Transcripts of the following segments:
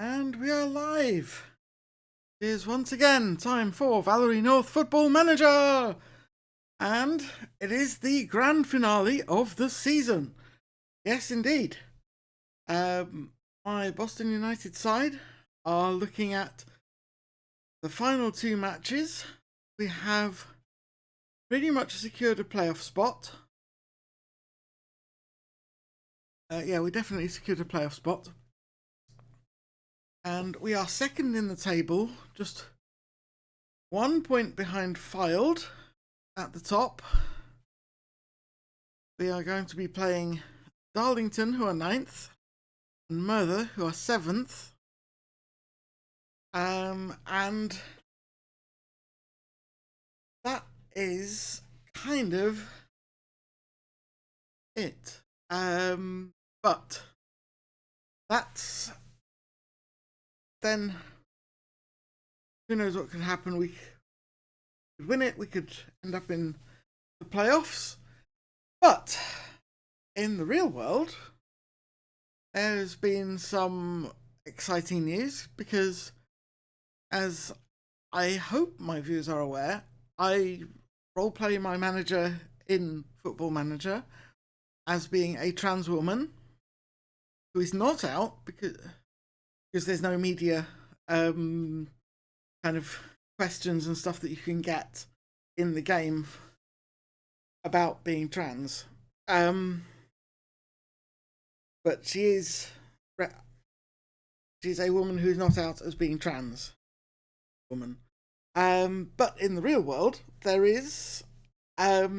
And we are live. It is once again time for Valery North Football Manager. And it is the grand finale of the season. Yes, indeed. My Boston United side are looking at the final two matches. We have pretty much secured a playoff spot. We definitely secured a playoff spot. And we are second in the table, just 1 point behind Fylde at the top. We are going to be playing Darlington, who are 9th, and Merthyr, who are 7th. And that is kind of it. But that's then who knows what could happen. We could win it, we could end up in the playoffs. But in the real world, there's been some exciting news because, as I hope my viewers are aware, I roleplay my manager in Football Manager as being a trans woman who is not out because there's no media kind of questions and stuff that you can get in the game about being trans. But she's a woman who's not out as being trans woman. But in the real world, there is a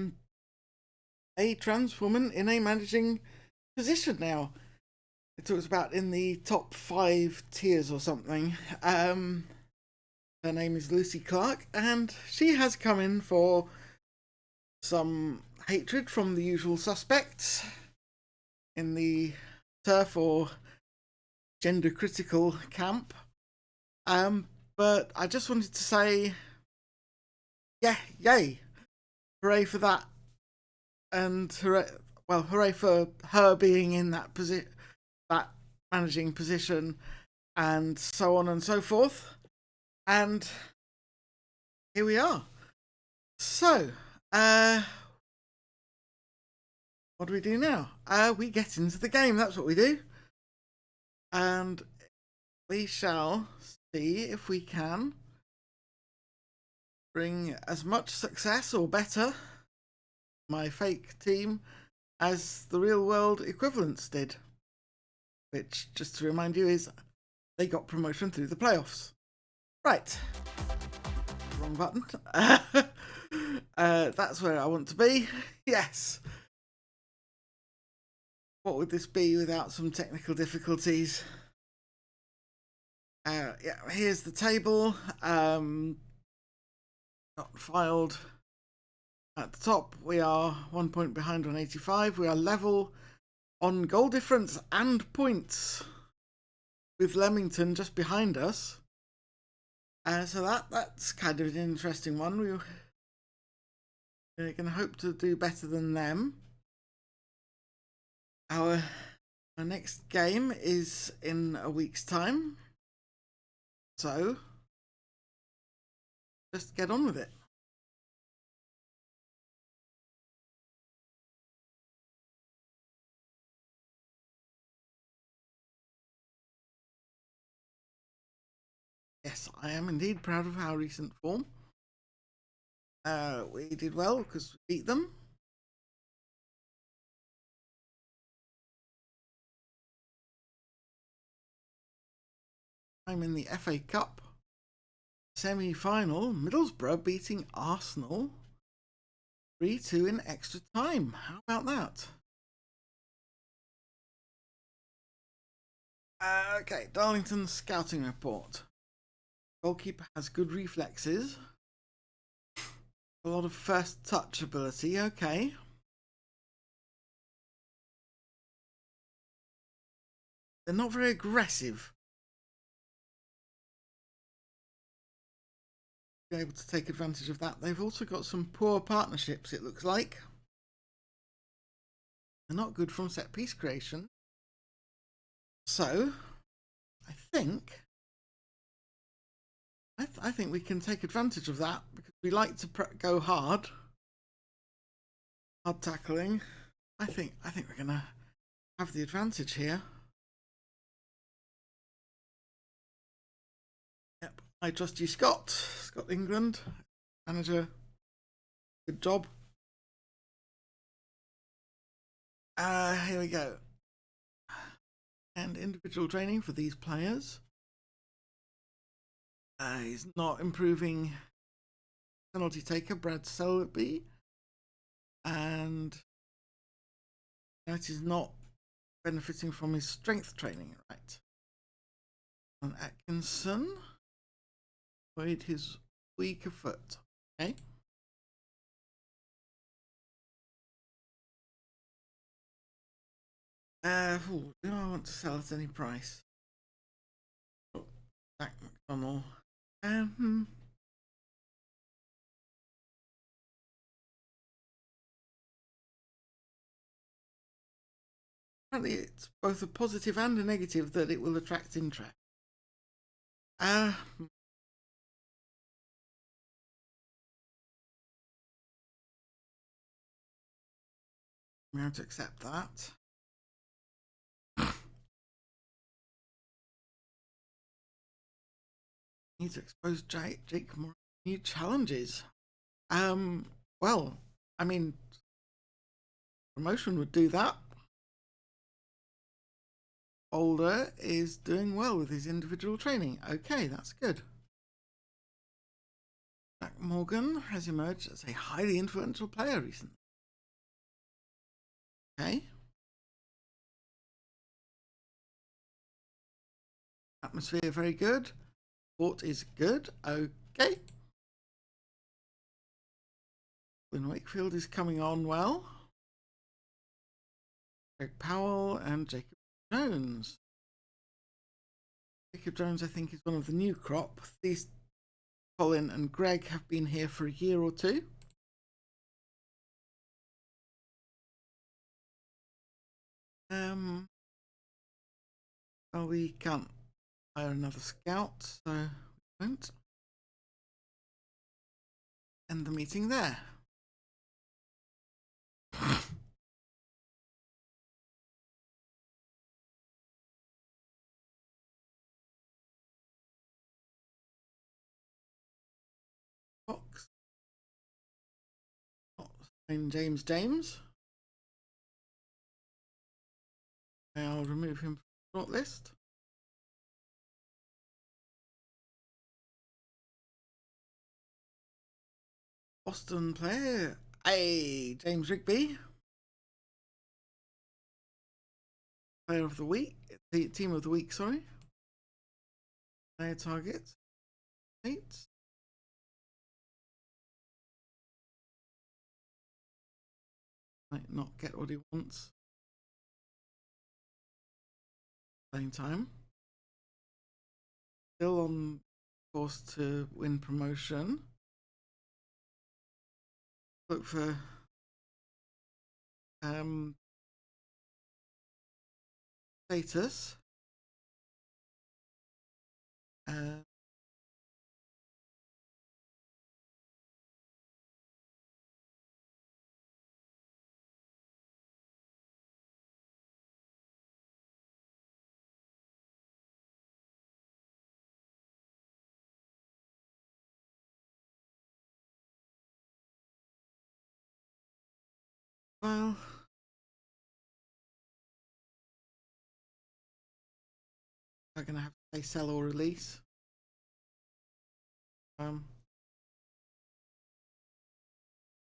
trans woman in a managing position now. It talks about in the top 5 tiers or something. Her name is Lucy Clark, and she has come in for some hatred from the usual suspects in the TERF or gender critical camp. But I just wanted to say, yeah, yay, hooray for that, and hooray for her being in that that managing position, and so on and so forth. And here we are. So, what do we do now? We get into the game. That's what we do. And we shall see if we can bring as much success or better my fake team as the real world equivalents did. Which, just to remind you, is they got promotion through the playoffs. Right. Wrong button. That's where I want to be. Yes. What would this be without some technical difficulties? Here's the table. Not filed. At the top, we are 1 point behind on 85. We are level on goal difference and points, with Leamington just behind us. So that's kind of an interesting one. We're going to hope to do better than them. Our next game is in a week's time. So, just get on with it. Yes, I am indeed proud of our recent form. We did well because we beat them. I'm in the FA Cup semi-final. Middlesbrough beating Arsenal 3-2 in extra time. How about that? Okay, Darlington scouting report. Goalkeeper has good reflexes. A lot of first touch ability, okay. They're not very aggressive. Be able to take advantage of that. They've also got some poor partnerships, it looks like. They're not good from set piece creation. So, I think I think we can take advantage of that because we like to go hard tackling. I think we're gonna have the advantage here. Yep, I trust you, Scott England, manager. Good job. Here we go. And individual training for these players. He's not improving. Penalty taker Brad Selby, and that is not benefiting from his strength training, right? And Atkinson played his weaker foot. Okay. Do I want to sell at any price? Oh, Zach McDonnell. Apparently it's both a positive and a negative that it will attract interest. I'm going to accept that. Need to expose Jake more new challenges. Well, I mean, promotion would do that. Older is doing well with his individual training. Okay, that's good. Jack Morgan has emerged as a highly influential player recently. Okay. Atmosphere very good. Sport is good. Okay. Lynn Wakefield is coming on well. Greg Powell and Jacob Jones. Jacob Jones, I think, is one of the new crop. These Colin and Greg have been here for a year or two. Well, we can't hire another scout, so we won't. End the meeting there. Fox. James. I'll remove him from the shortlist. Boston player. Hey, James Rigby. Player of the week. The team of the week, sorry. Player target. 8. Might not get what he wants. Playing time. Still on course to win promotion. Look for status. Well, I'm gonna have to say sell or release.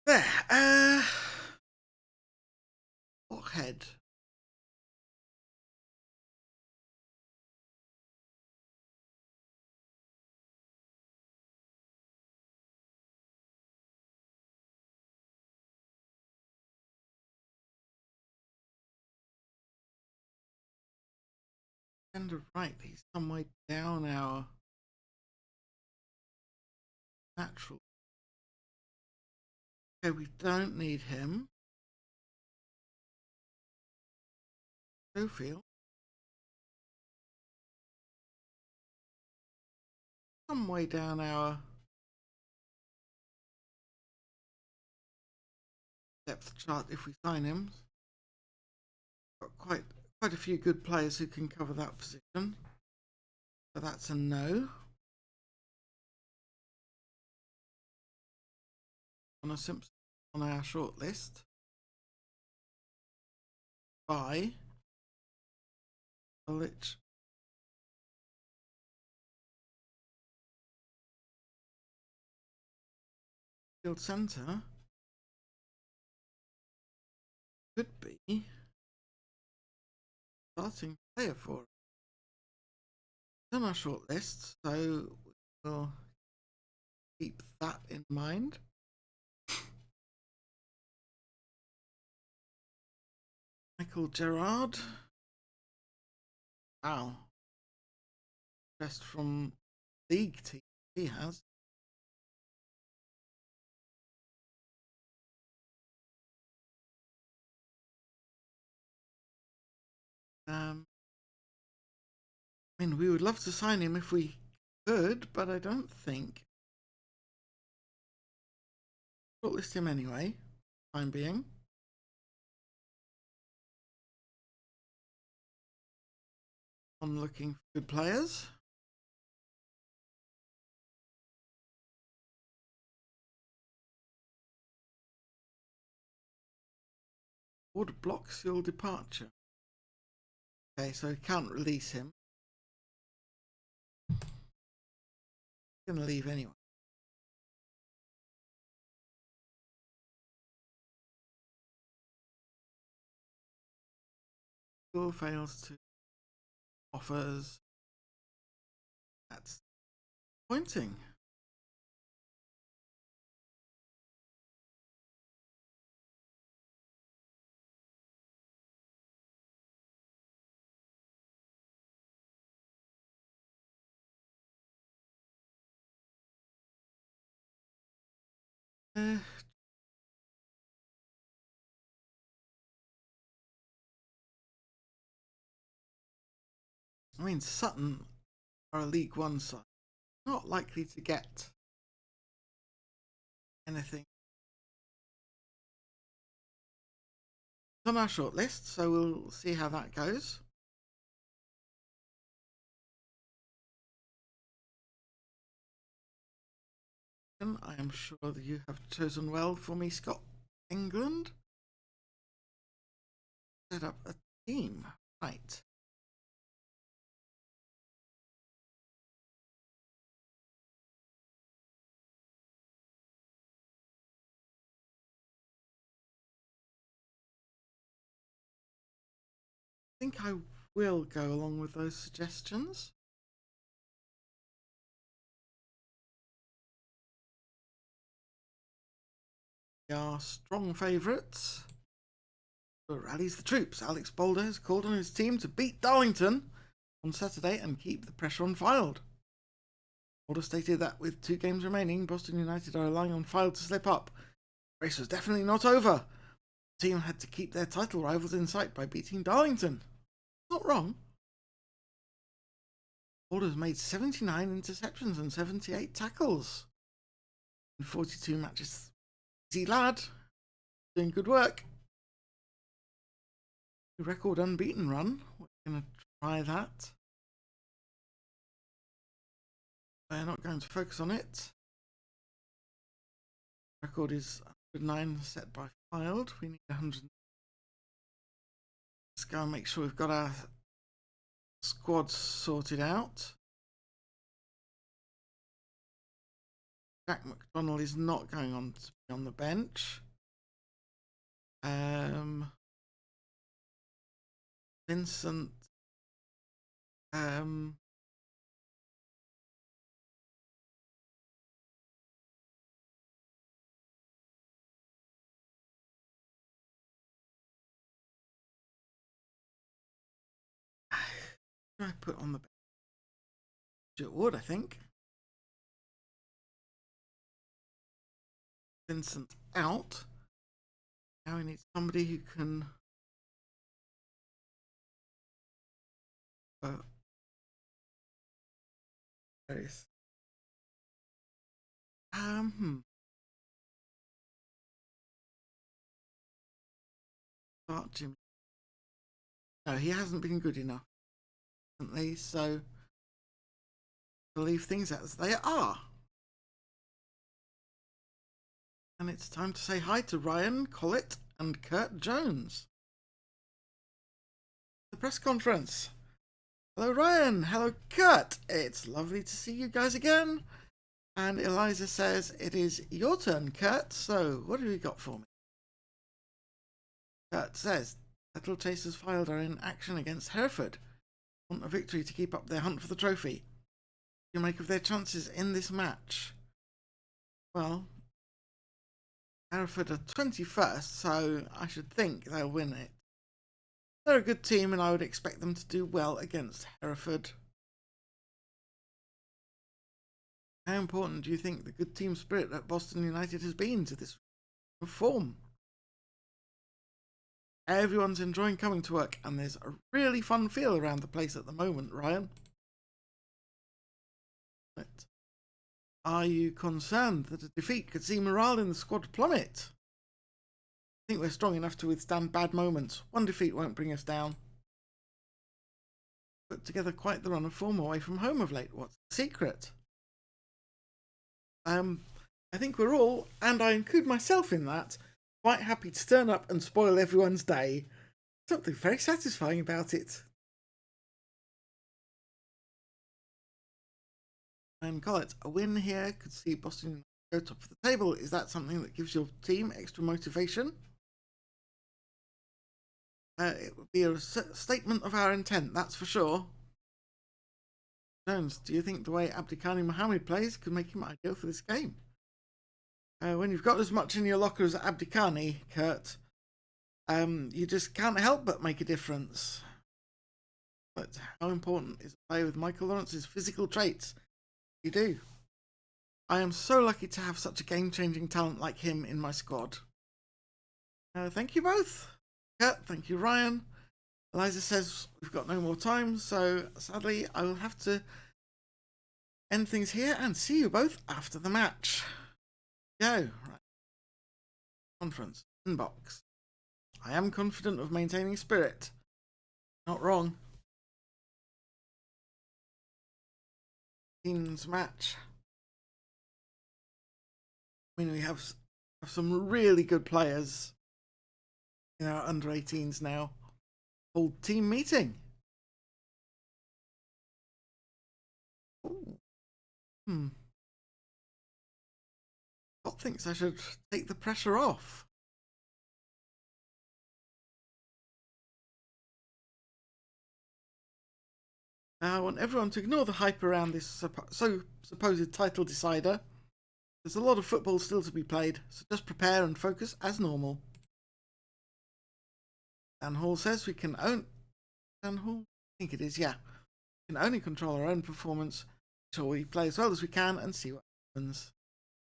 There. Blockhead. Right, he's some way down our natural. Okay, we don't need him. Schofield. some way down our depth chart if we sign him. Got quite a few good players who can cover that position. So that's a no. Connor Simpson on our short list. By Lich. Field centre could be starting player for it. It's on our short list, so we'll keep that in mind. Michael Gerard. Wow. Just from league team he has. I mean, we would love to sign him if we could, but I don't think. Shortlist him anyway, time being. I'm looking for good players. Board blocks your departure. Okay, so we can't release him. He's going to leave anyway. Still fails to offers. That's disappointing. I mean, Sutton are a League One side. Not likely to get anything. It's on our short list, so we'll see how that goes. I am sure that you have chosen well for me, Scott. England. Set up a team. Right. I think I will go along with those suggestions. We are strong favourites. Rallies the troops. Alex Boulder has called on his team to beat Darlington on Saturday and keep the pressure on Fylde. Boulder stated that with 2 games remaining, Boston United are relying on Fylde to slip up. The race was definitely not over. The team had to keep their title rivals in sight by beating Darlington. Not wrong. Boulder's made 79 interceptions and 78 tackles in 42 matches. Easy lad. Doing good work. Record unbeaten run. We're going to try that. We're not going to focus on it. Record is 109 set by Fylde. We need 100. Let's go and make sure we've got our squad sorted out. Jack McDonnell is not going on to be on the bench. Vincent. I put on the bench? It would, I think. Vincent out. Now we need somebody who can Start Jimmy. No, he hasn't been good enough, recently, so I'll leave things as they are. And it's time to say hi to Ryan, Collett, and Kurt Jones. The press conference. Hello, Ryan. Hello, Kurt. It's lovely to see you guys again. And Eliza says, it is your turn, Kurt. So, what have you got for me? Kurt says, Settle Chasers Filed are in action against Hereford. Want a victory to keep up their hunt for the trophy. What do you make of their chances in this match? Well, Hereford are 21st, so I should think they'll win it. They're a good team, and I would expect them to do well against Hereford. How important do you think the good team spirit at Boston United has been to this form? Everyone's enjoying coming to work, and there's a really fun feel around the place at the moment, Ryan. But are you concerned that a defeat could see morale in the squad plummet? I think we're strong enough to withstand bad moments. One defeat won't bring us down. Put together quite the run of form away from home of late. What's the secret? I think we're all, and I include myself in that, quite happy to turn up and spoil everyone's day. Something very satisfying about it. And Collett, a win here could see Boston go top of the table. Is that something that gives your team extra motivation? It would be a statement of our intent, that's for sure. Jones, do you think the way Abdikhani Mohammed plays could make him ideal for this game? When you've got as much in your locker as Abdikhani, Kurt, you just can't help but make a difference. But how important is a player with Michael Lawrence's physical traits? You do. I am so lucky to have such a game-changing talent like him in my squad. Thank you both. Kurt, thank you, Ryan. Eliza says we've got no more time, so sadly I will have to end things here and see you both after the match. Go. Right. Conference. Inbox. I am confident of maintaining spirit. Not wrong. Teams match. I mean, we have some really good players in our under 18s now. Full team meeting. Ooh. Scott thinks I should take the pressure off. Now I want everyone to ignore the hype around this supposed title decider. There's a lot of football still to be played, so just prepare and focus as normal. Dan Hall says we can own... Dan Hall? I think it is, yeah. We can only control our own performance, so we play as well as we can and see what happens.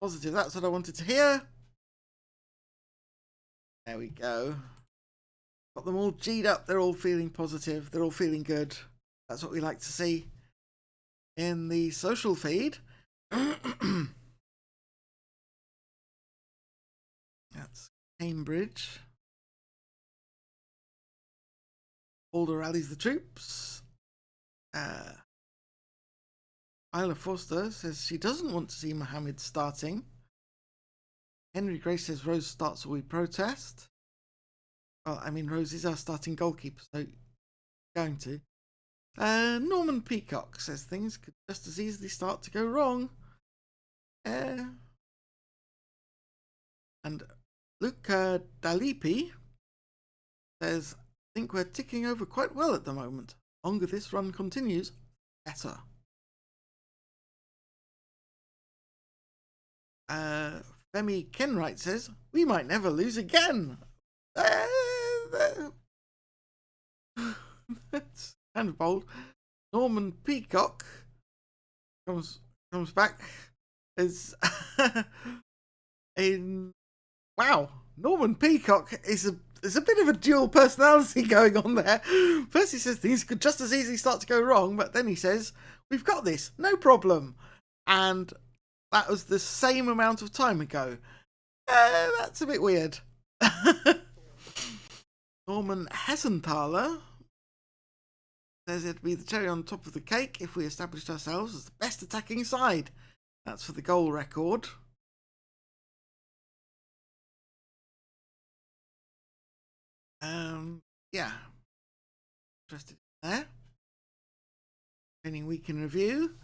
Positive, that's what I wanted to hear. There we go. Got them all G'd up, they're all feeling positive, they're all feeling good. That's what we like to see in the social feed. That's Cambridge. Alder rallies the troops. Isla Foster says she doesn't want to see Mohammed starting. Henry Gray says Rose starts or we protest. Well, I mean, Rose is our starting goalkeeper, so going to. Norman Peacock says things could just as easily start to go wrong. And Luca Dalipi says, I think we're ticking over quite well at the moment. The longer this run continues, better. Femi Kenwright says, we might never lose again. That's kind of bold. Norman Peacock comes back as in wow. Norman Peacock is a bit of a dual personality going on there. First he says things could just as easily start to go wrong, but then he says we've got this, no problem. And That was the same amount of time ago. That's a bit weird. Norman Hessenthaler says it'd be the cherry on top of the cake if we established ourselves as the best attacking side. That's for the goal record. Yeah. Interested in there. Training week in review.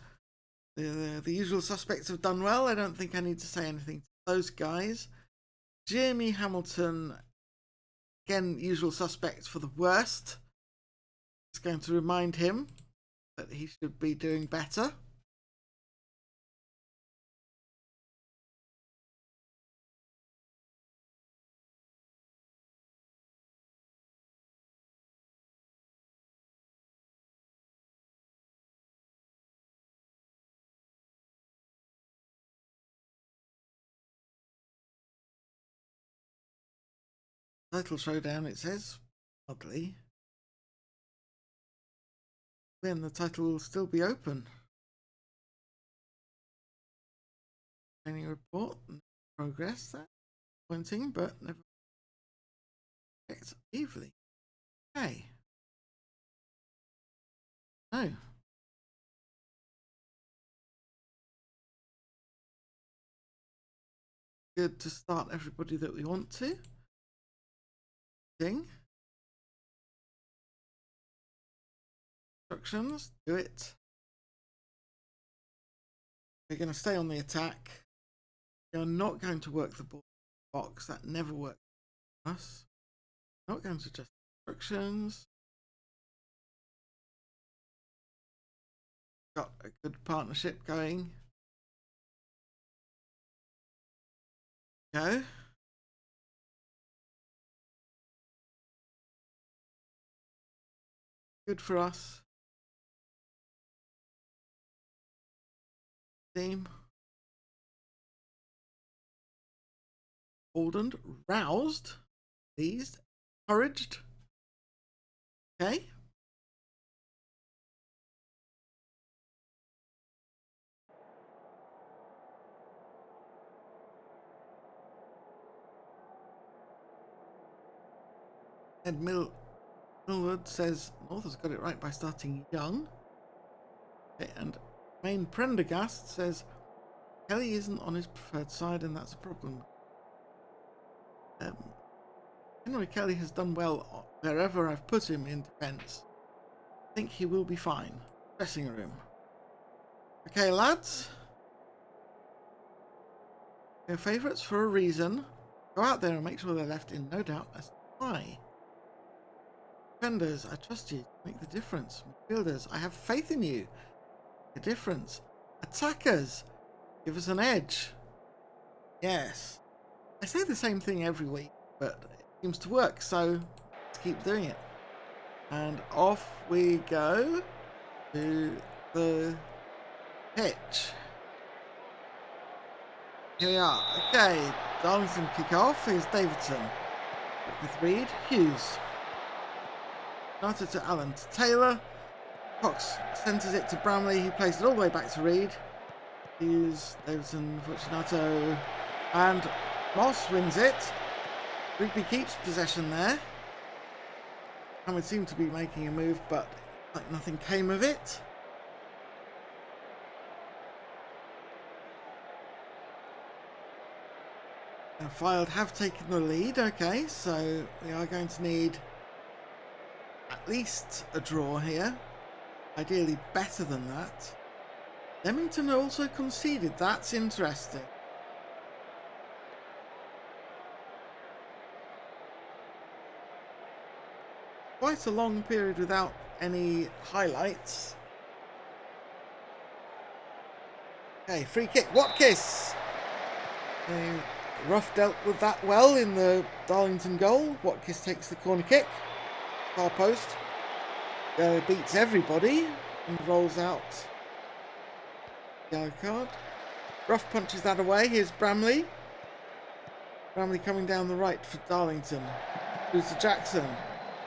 The usual suspects have done well. I don't think I need to say anything to those guys. Jamie Hamilton, again, usual suspects for the worst. It's going to remind him that he should be doing better. Title showdown, it says. Oddly. Then the title will still be open. Training report, progress, that pointing, but never evenly. Okay. No. Good to start everybody that we want to. Thing. Instructions, do it. We're going to stay on the attack. You're not going to work the ball box. That never works for us. Not going to just instructions. Got a good partnership going. Go. Good for us. Team. Emboldened, roused, pleased, encouraged. Okay. Ed Millward says North has got it right by starting young. Okay, and Main Prendergast says Kelly isn't on his preferred side, and that's a problem. Henry Kelly has done well wherever I've put him in defence. I think he will be fine. Dressing room. Okay, lads. Your favourites for a reason. Go out there and make sure they're left in no doubt as to why. Defenders, I trust you to make the difference. Midfielders, I have faith in you. The difference. Attackers, give us an edge. Yes. I say the same thing every week, but it seems to work, so let's keep doing it. And off we go to the pitch. Here we are. Okay, Darlington kick off. Here's Davidson with Reed. Hughes. Started to Allen to Taylor. Cox centres it to Bramley. He plays it all the way back to Reed. Hughes, Davidson, Fortunato, and Moss wins it. Rigby keeps possession there. And would seem to be making a move, but like nothing came of it. And Fylde have taken the lead. Okay, so we are going to need at least a draw here. Ideally better than that. Leamington also conceded. That's interesting. Quite a long period without any highlights. Okay, free kick. Watkis! Rough dealt with that well in the Darlington goal. Watkis takes the corner kick. Far post. Beats everybody and rolls out. Yellow card. Rough punches that away. Here's Bramley. Bramley coming down the right for Darlington. Goes to Jackson.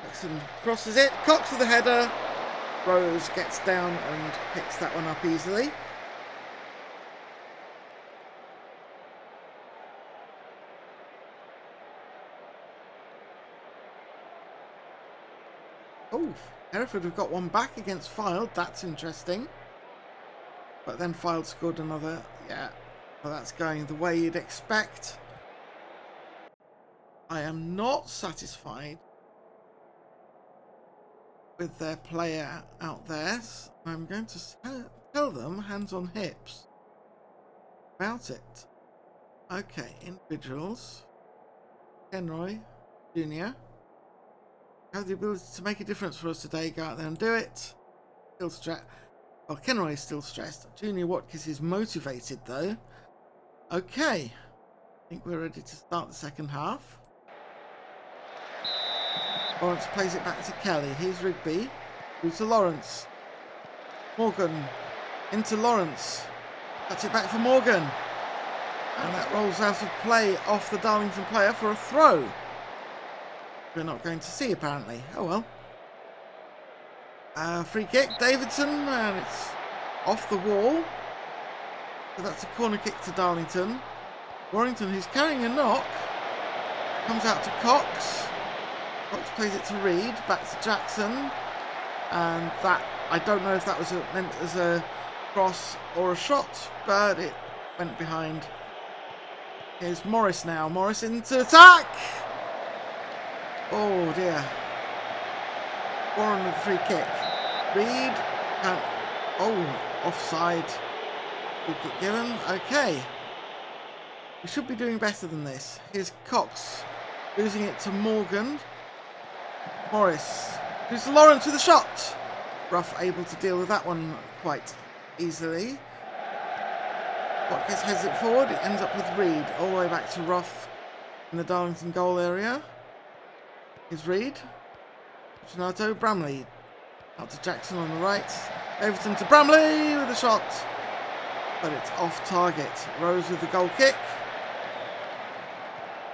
Jackson crosses it. Cox with the header. Rose gets down and picks that one up easily. Oh, Hereford have got one back against Fylde. That's interesting. But then Fylde scored another. Yeah, well, that's going the way you'd expect. I am not satisfied with their player out there. So I'm going to tell them, hands on hips, about it. Okay, individuals. Kenroy Jr. have the ability to make a difference for us today. Go out there and do it. Still stressed. Well, Kenroy is still stressed. Junior Watkins is motivated though. Okay. I think we're ready to start the second half. Lawrence plays it back to Kelly. Here's Rigby. Through to Lawrence. Morgan. Into Lawrence. Cuts it back for Morgan. And that rolls out of play off the Darlington player for a throw. We're not going to see apparently. Oh well. Free kick. Davidson. And it's off the wall. So that's a corner kick to Darlington. Warrington, who's carrying a knock, comes out to Cox. Cox plays it to Reed, back to Jackson, and that, I don't know if that was meant as a cross or a shot, but it went behind. Here's Morris now. Morris into attack. Oh dear. Warren with the free kick. Reed. Offside. Free kick given. Okay. We should be doing better than this. Here's Cox. Losing it to Morgan. Morris. Here's Lawrence with a shot. Ruff able to deal with that one quite easily. Watkins heads it forward. It ends up with Reed. All the way back to Ruff in the Darlington goal area. Here's Reed. Fortunato. Bramley. Out to Jackson on the right. Everton to Bramley with a shot. But it's off target. Rose with the goal kick.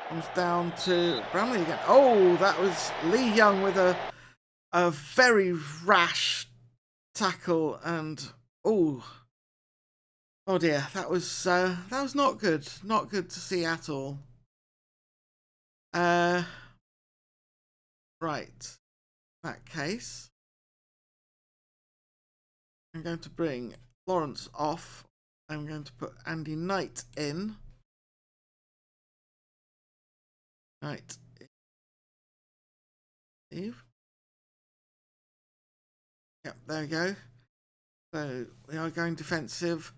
Comes down to Bramley again. Oh, that was Lee Young with a very rash tackle, and oh dear, that was not good. Not good to see at all. Right. In that case, I'm going to bring Lawrence off. I'm going to put Andy Knight in. Right. Steve. Yep, there we go. So we are going defensive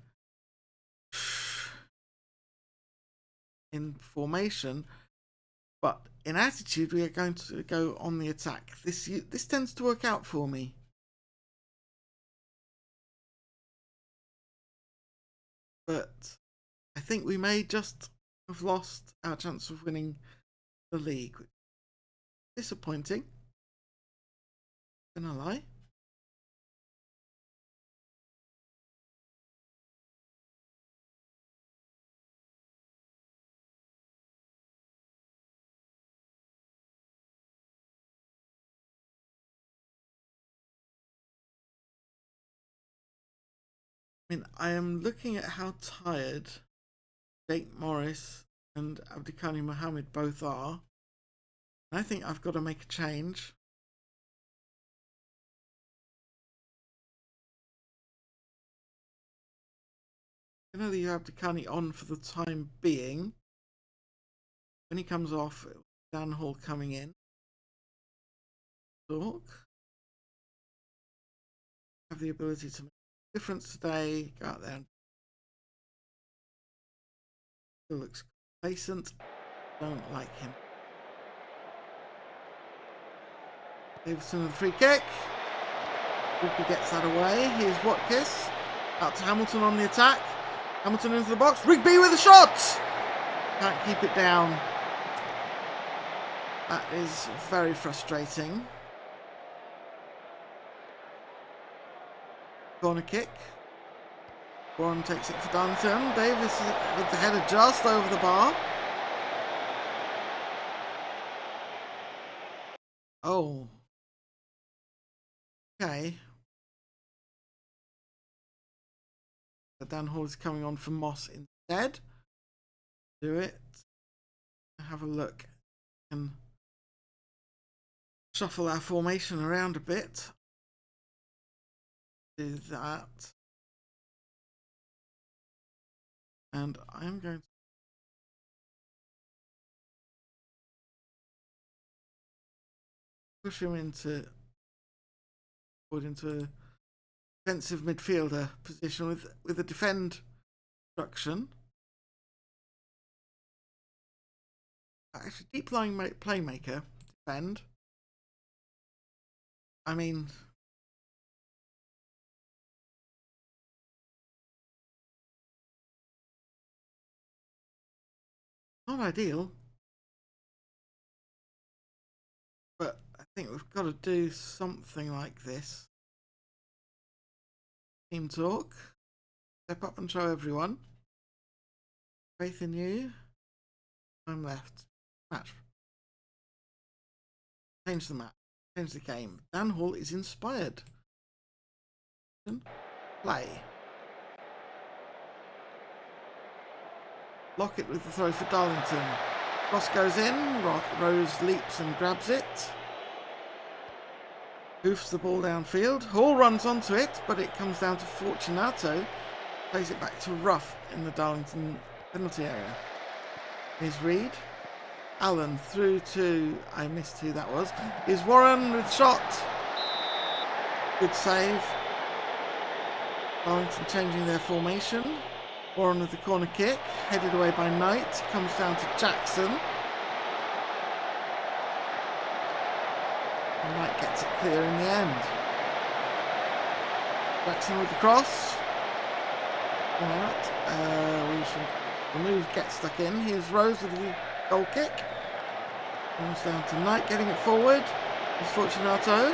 in formation, but in attitude we are going to go on the attack. This tends to work out for me. But I think we may just have lost our chance of winning the league. Disappointing. Gonna lie. I mean, I am looking at how tired Jake Morris and Abdikhani Mohammed both are. I think I've got to make a change. I know that you have Abdikhani on for the time being. When he comes off, Dan Hall coming in. Talk. Have the ability to make a difference today. Go out there and still looks complacent. Don't like him. Davidson with a free kick. Rigby gets that away. Here's Watkins. Out to Hamilton on the attack. Hamilton into the box. Rigby with a shot! Can't keep it down. That is very frustrating. Corner kick. Warren takes it for Darlington. Davis with the header just over the bar. Oh. Okay. Dan Hall is coming on for Moss instead. Do it. Have a look. And shuffle our formation around a bit. Do that. And I'm going to push him into a defensive midfielder position with a defend instruction. Actually, deep lying playmaker, defend. I mean, not ideal, but I think we've got to do something like this. Team talk. Step up and show everyone. Faith in you. I'm left. Match. Change the map. Change the game. Dan Hall is inspired. Play. Lockett with the throw for Darlington. Cross goes in. Rose leaps and grabs it. Hoofs the ball downfield. Hall runs onto it, but it comes down to Fortunato. Plays it back to Ruff in the Darlington penalty area. Here's Reed. Allen through to, I missed who that was. Here's Warren with shot. Good save. Darlington changing their formation. Warren with the corner kick. Headed away by Knight. Comes down to Jackson. And Knight gets it clear in the end. Jackson with the cross. Out. We should remove, get stuck in. Here's Rose with the goal kick. Comes down to Knight getting it forward. Here's Fortunato.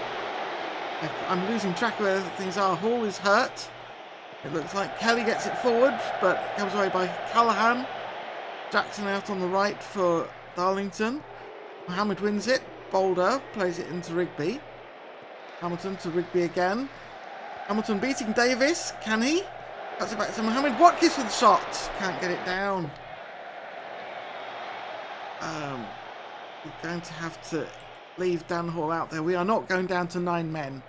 I'm losing track of where things are. Hall is hurt. It looks like Kelly gets it forward, but it comes away by Callahan. Jackson out on the right for Darlington. Mohammed wins it. Boulder plays it into Rigby. Hamilton to Rigby again. Hamilton beating Davis. Can he? That's it back to Mohammed. Watkins with the shot. Can't get it down. We're going to have to leave Dan Hall out there. We are not going down to 9 men.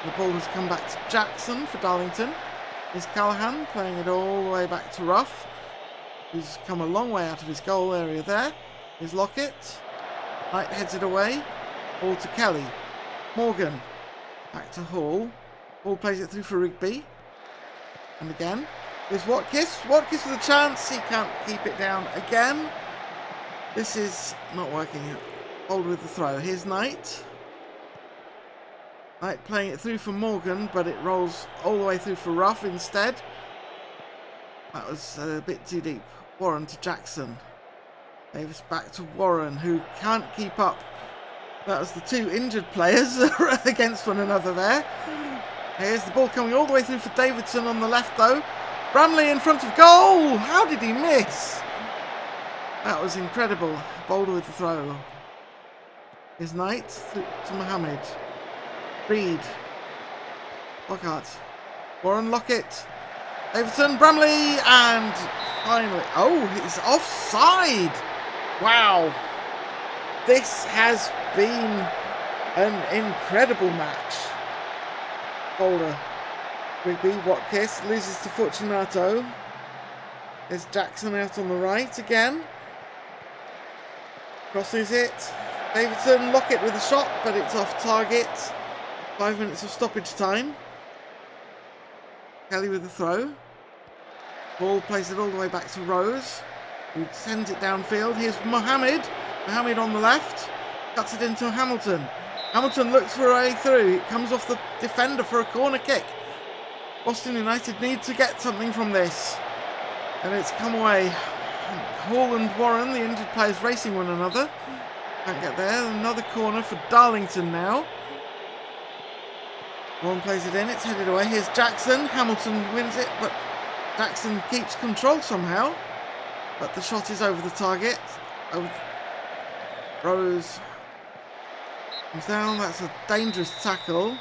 The ball has come back to Jackson for Darlington. Here's Callahan playing it all the way back to Ruff, who's come a long way out of his goal area there. Here's Lockett. Knight heads it away. Ball to Kelly. Morgan. Back to Hall. Hall plays it through for Rigby. And again. Here's Watkins. Watkins with a chance. He can't keep it down again. This is not working. Boulder with the throw. Here's Knight. Knight playing it through for Morgan, but it rolls all the way through for Ruff instead. That was a bit too deep. Warren to Jackson. Davis back to Warren, who can't keep up. That was the two injured players against one another there. Here's the ball coming all the way through for Davidson on the left though. Bramley in front of goal! How did he miss? That was incredible. Boulder with the throw. Here's Knight to Mohammed. Reed. Lockhart. Warren Lockett. Davidson, Bramley, and finally... Oh, he's offside! Wow. This has been an incredible match. Boulder. Rigby, Watkins, loses to Fortunato. There's Jackson out on the right again. Crosses it. Davidson, Lockett with a shot, but it's off target. 5 minutes of stoppage time. Kelly with the throw. Ball plays it all the way back to Rose, who sends it downfield. Here's Mohammed. Mohammed on the left. Cuts it into Hamilton. Hamilton looks for a way through. It comes off the defender for a corner kick. Boston United need to get something from this. And it's come away. Hall and Warren, the injured players, racing one another. Can't get there. Another corner for Darlington now. Warren plays it in. It's headed away. Here's Jackson. Hamilton wins it, but Jackson keeps control somehow. But the shot is over the target. Rose comes down. That's a dangerous tackle.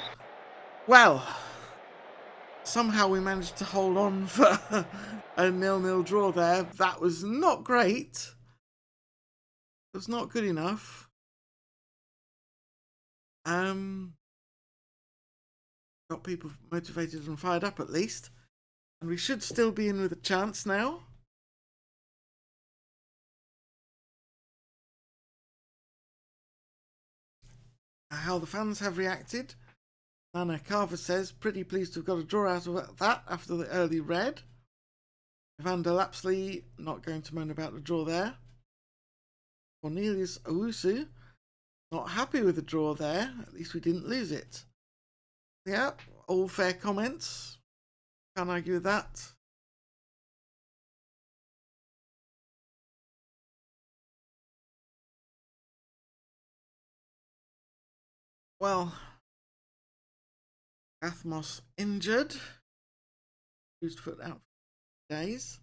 Well, somehow we managed to hold on for a 0-0 draw there. That was not great. was not good enough. Got people motivated and fired up at least. And we should still be in with a chance now. How the fans have reacted. Nana Carver says, pretty pleased to have got a draw out of that after the early red. Evander Lapsley, not going to moan about the draw there. Cornelius Owusu, not happy with the draw there. At least we didn't lose it. Yeah, all fair comments. Can't argue with that. Well, Athmos injured. Bruised foot out for days.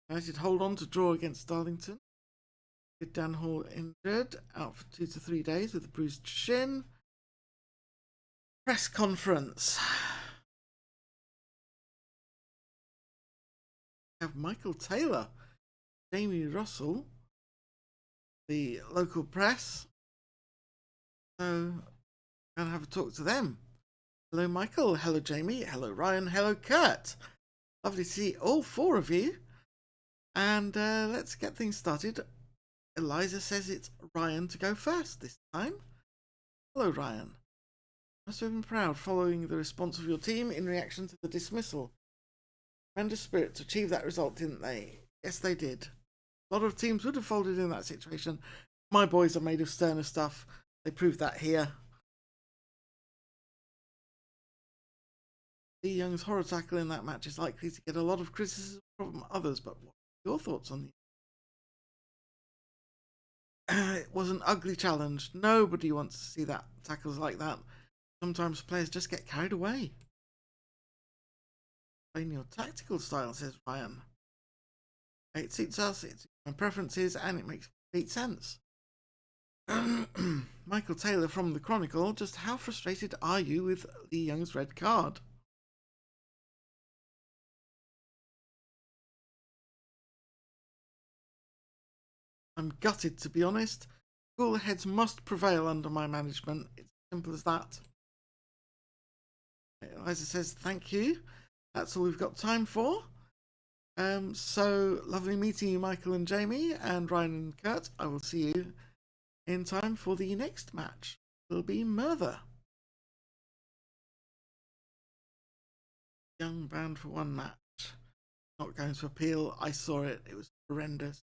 United hold on to draw against Darlington. Dan Hall injured, out for 2 to 3 days with a bruised shin. Press conference. We have Michael Taylor, Jamie Russell, the local press. So I'm going to have a talk to them. Hello, Michael. Hello, Jamie. Hello, Ryan. Hello, Kurt. Lovely to see all 4 of you. And let's get things started. Eliza says it's Ryan to go first this time. Hello, Ryan. Must have been proud following the response of your team in reaction to the dismissal. Tremendous spirit to achieve that result, didn't they? Yes, they did. A lot of teams would have folded in that situation. My boys are made of sterner stuff. They proved that here. Lee Young's horror tackle in that match is likely to get a lot of criticism from others, but what are your thoughts on the it was an ugly challenge. Nobody wants to see that tackles like that. Sometimes players just get carried away. Explain your tactical style, says Ryan. It suits us, it's my preferences, and it makes complete sense. Michael Taylor from the Chronicle, just how frustrated are you with Lee Young's red card? I'm gutted, to be honest. Cooler heads must prevail under my management. It's as simple as that. Eliza says, thank you. That's all we've got time for. So lovely meeting you, Michael and Jamie, and Ryan and Kurt. I will see you in time for the next match. It'll be Merthyr. Young banned for 1 match. Not going to appeal. I saw it. It was horrendous.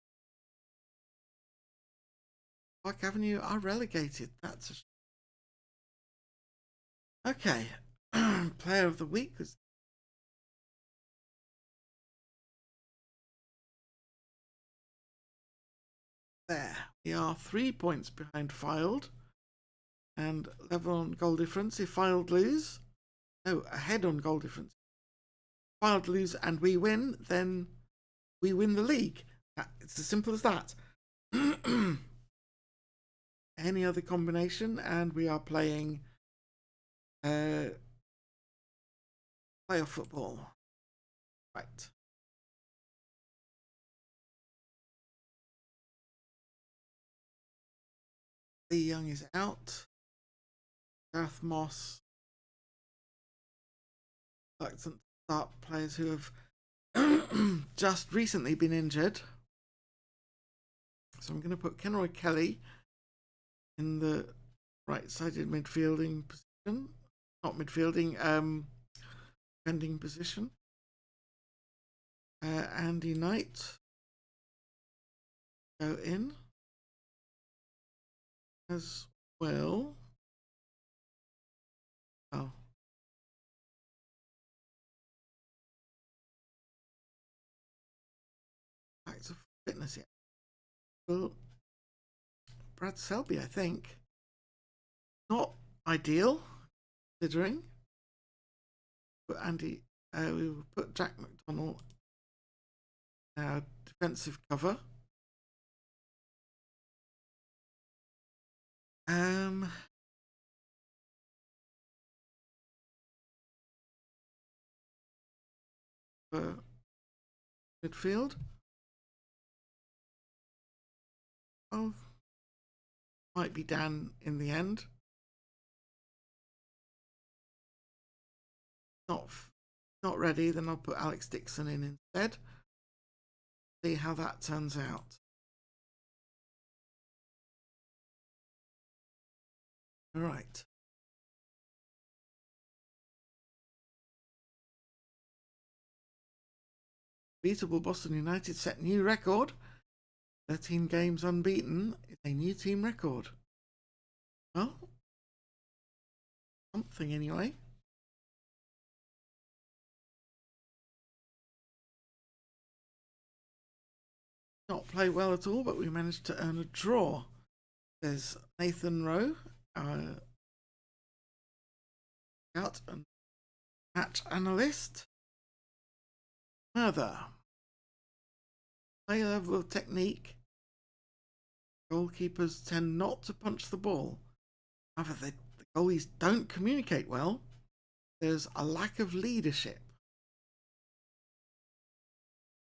Park Avenue are relegated. That's a okay. Player of the week was there. We are 3 points behind Filed and level on goal difference. If Filed lose, no, ahead on goal difference. Filed lose and we win, then we win the league. It's as simple as that. Any other combination, and we are playing playoff football. Right. Lee Young is out. Gareth Moss. Reluctant to start players who have just recently been injured. So I'm going to put Kenroy Kelly in the right-sided midfielding position. Not midfielding, defending position. Andy Knight go in as well. Oh. Back to fitness yet. Well, Brad Selby, I think. Not ideal, considering. But Andy, we will put Jack McDonnell defensive cover. For midfield. Oh, might be Dan in the end. Not ready, then I'll put Alex Dixon in instead. See how that turns out. All right. Beatable Boston United set new record. 13 games unbeaten is a new team record. Well, something anyway. Not play well at all, but we managed to earn a draw. There's Nathan Rowe, our scout and match analyst. Merthyr. High level of technique. Goalkeepers tend not to punch the ball. However, the goalies don't communicate well. There's a lack of leadership.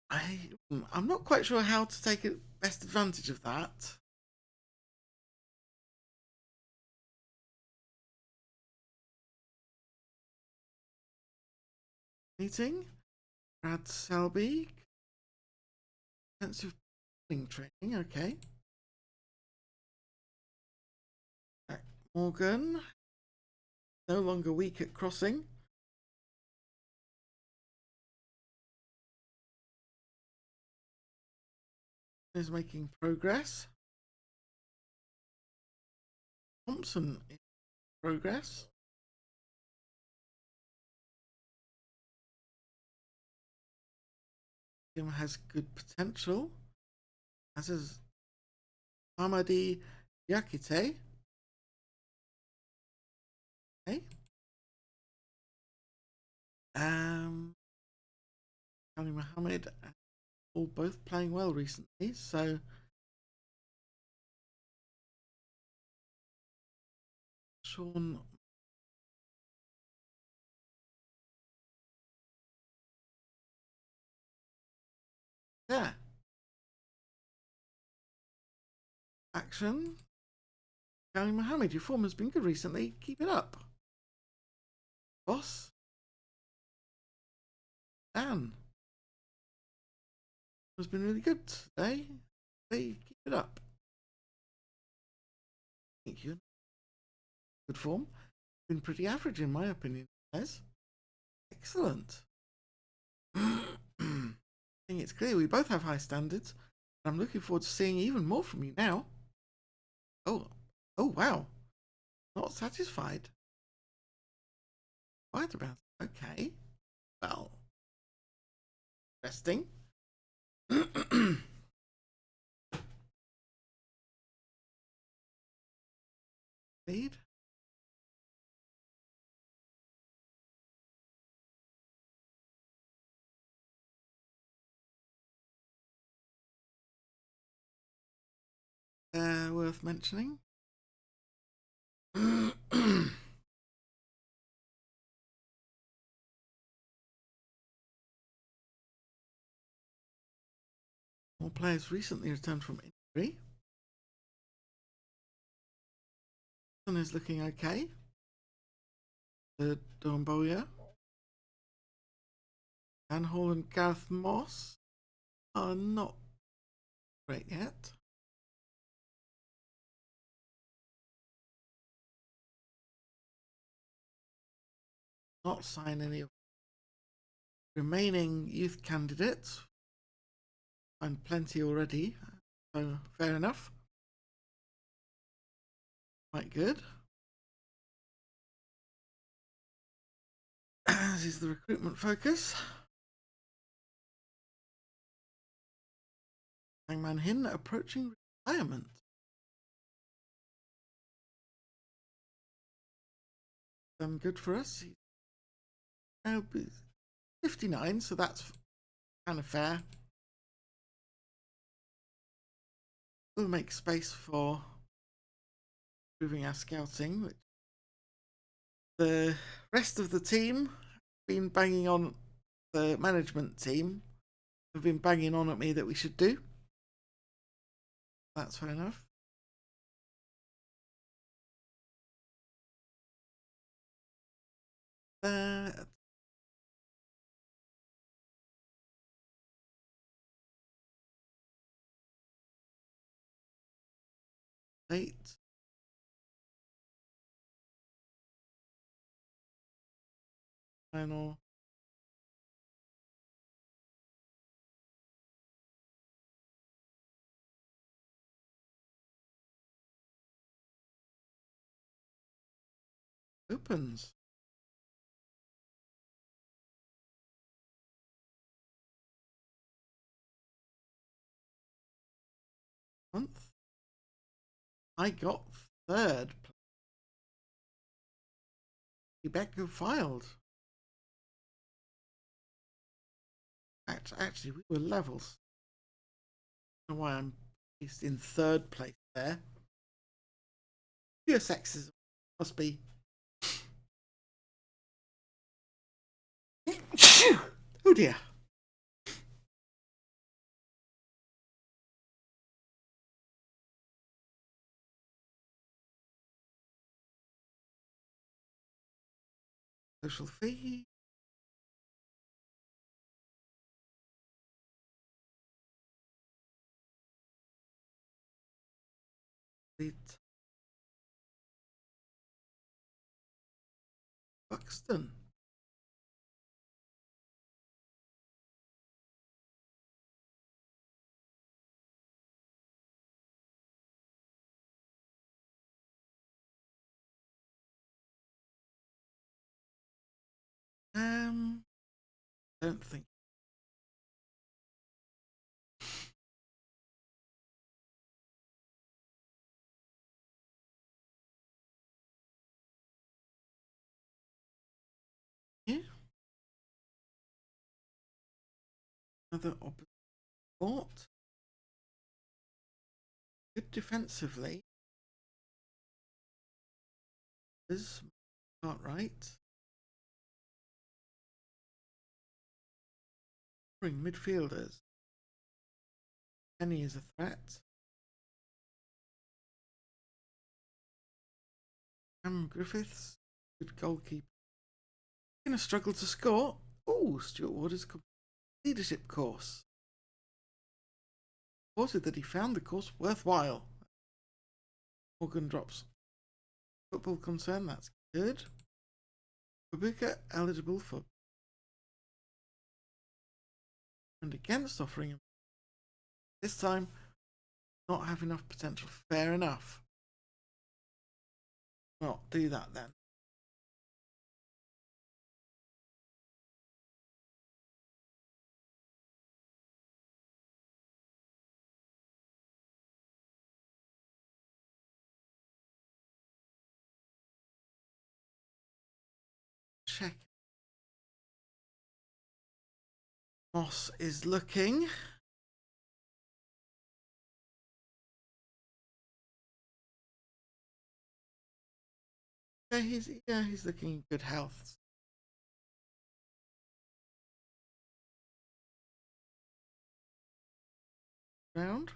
I'm not quite sure how to take best advantage of that. Meeting. Brad Selby. Intensive training, okay. Jack Morgan. No longer weak at crossing. Is making progress. Thompson in progress. Him has good potential. As is Amadi Yakite. Okay. Ali Mohammed all both playing well recently, so Sean yeah. Action. Ali Mohammed, your form has been good recently. Keep it up. Boss. Dan has been really good today. Hey, keep it up. Thank you. Good form. Been pretty average in my opinion, Les. Excellent. I think it's clear we both have high standards. I'm looking forward to seeing even more from you now. Oh wow. Not satisfied. Quiet about it. Okay. Well, interesting. Lead. Worth mentioning. More players recently returned from injury. One is looking okay. The Domboya. Van Hall and Gareth Moss are not great yet. Not sign any of remaining youth candidates. I'm plenty already, so fair enough. Quite good. This is the recruitment focus. Hangman Hin approaching retirement. Done good for us. He's now 59, so that's kind of fair. We'll make space for improving our scouting, which the rest of the team been banging on. The management team have been banging on at me that we should do. That's fair enough. Eight. Final. Opens. Month. I got third. Rebecca filed. Actually, we were levels. I don't know why I'm placed in third place there. Pure sexism. Must be. Oh dear. Social fee. Buxton. Don't think. Yeah. Another opposite thought. Good defensively. Is not right. Bring midfielders. Penny is a threat. Griffiths, good goalkeeper. Gonna struggle to score. Oh, Stuart Ward's leadership course. Reported that he found the course worthwhile. Morgan drops. Football concern, that's good. Babuka eligible for and against offering him. This time, not have enough potential. Fair enough. Well, do that then. Check. Moss is looking. Yeah, he's looking in good health. Round.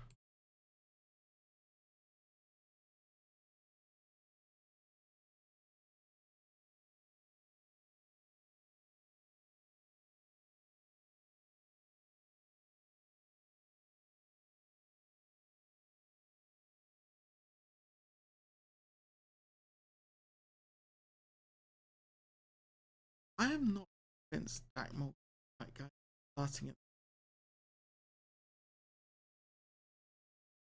I am not convinced Jack Morgan that guy starting it.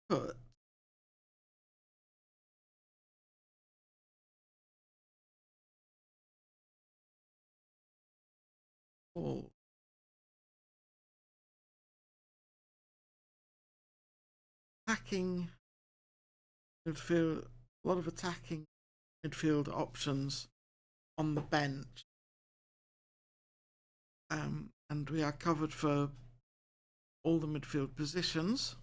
But all attacking midfield, a lot of attacking midfield options on the bench. And we are covered for all the midfield positions.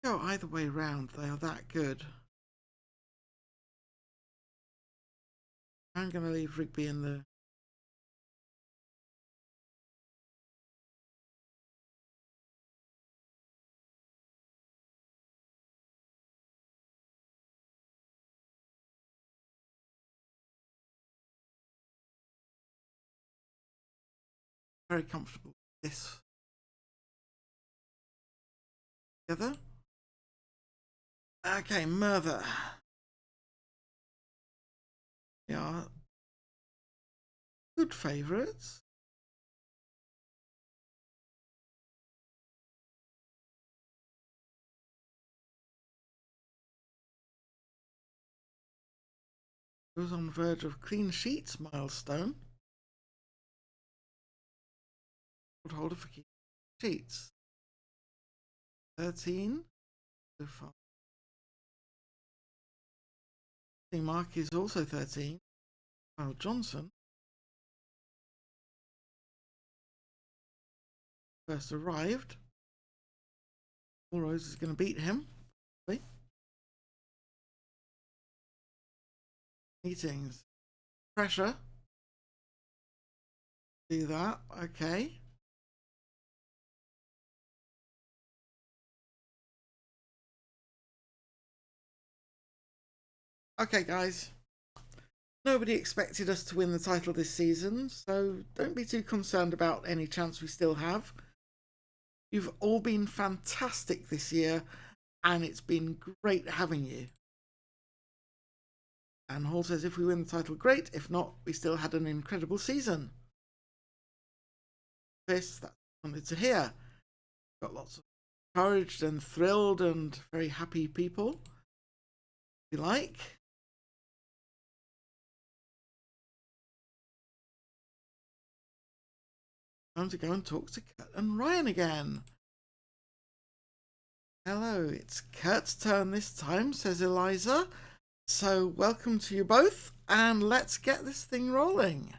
Go either way round, they are that good. I'm going to leave Rigby in the... Very comfortable with this. Together. Okay, Merthyr. They are good favourites. Was on the verge of clean sheets milestone. Holder for clean sheets. 13 so far. Mark is also 13. While Johnson first arrived. Rose is going to beat him. Meetings. Pressure. Do that. Okay. Okay, guys. Nobody expected us to win the title this season, so don't be too concerned about any chance we still have. You've all been fantastic this year, and it's been great having you. And Hall says if we win the title, great. If not, we still had an incredible season. That's what I wanted to hear. Got lots of encouraged and thrilled and very happy people. If you like. Time to go and talk to Kurt and Ryan again. Hello, it's Kurt's turn this time, says Eliza. So welcome to you both, and let's get this thing rolling.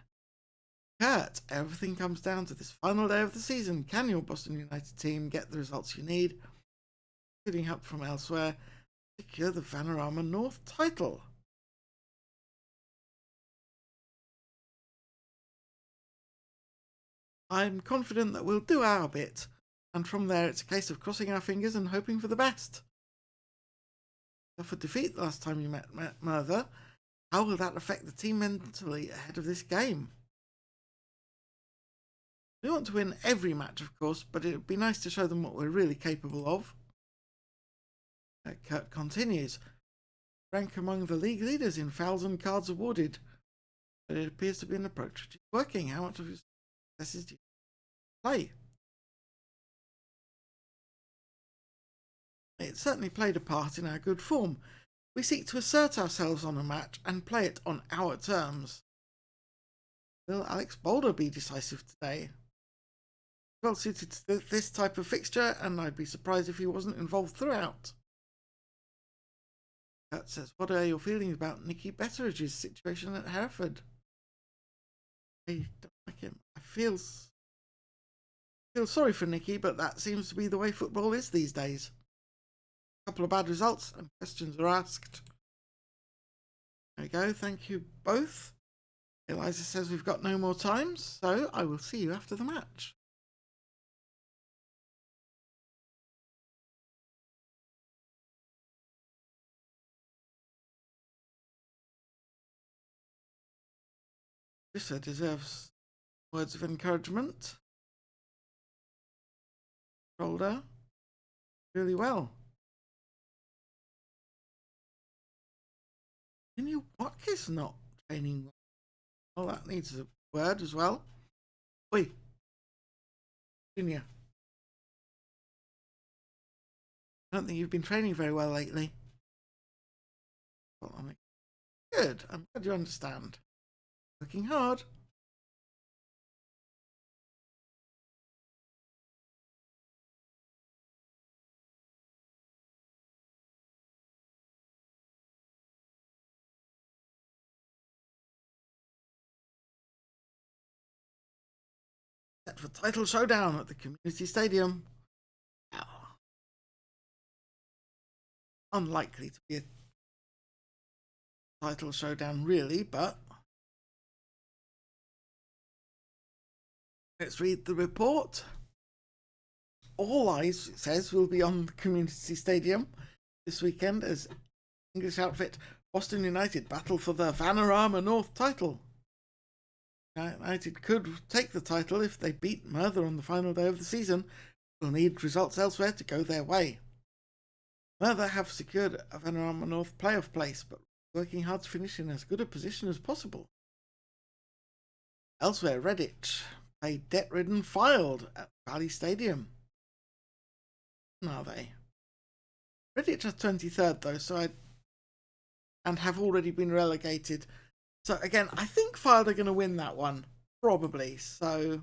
Kurt, everything comes down to this final day of the season. Can your Boston United team get the results you need, including help from elsewhere, to secure the Vanarama North title? I'm confident that we'll do our bit, and from there it's a case of crossing our fingers and hoping for the best. Suffered defeat last time you met Merthyr. How will that affect the team mentally ahead of this game? We want to win every match, of course, but it would be nice to show them what we're really capable of. Kurt continues. Rank among the league leaders in fouls and cards awarded, but it appears to be an approach which is working. How much of your successes do you play? It certainly played a part in our good form. We seek to assert ourselves on a match and play it on our terms. Will Alex Boulder be decisive today? Well suited to this type of fixture, and I'd be surprised if he wasn't involved throughout. Kurt says, what are your feelings about Nicky Betteridge's situation at Hereford? I don't like him. I feel sorry for Nicky, but that seems to be the way football is these days. A couple of bad results and questions are asked. There we go. Thank you both. Eliza says we've got no more time, so I will see you after the match. Rissa deserves words of encouragement. Shoulder really well. Can you what is not training well? That needs a word as well. Oi, Junior. I don't think you've been training very well lately. Well, good. I'm glad you understand. Working hard. Set for title showdown at the community stadium. unlikely to be a title showdown really, but let's read the report. All eyes, it says, will be on the Community Stadium this weekend as English outfit Boston United battle for the Vanarama North title. United could take the title if they beat Merthyr on the final day of the season. Will need results elsewhere to go their way. Merthyr have secured a Vanarama North playoff place, but working hard to finish in as good a position as possible. Elsewhere, Redditch played debt-ridden Fylde at Valley Stadium. Are they? Redditch are 23rd though, and have already been relegated. So again, I think Fylde are going to win that one, probably. So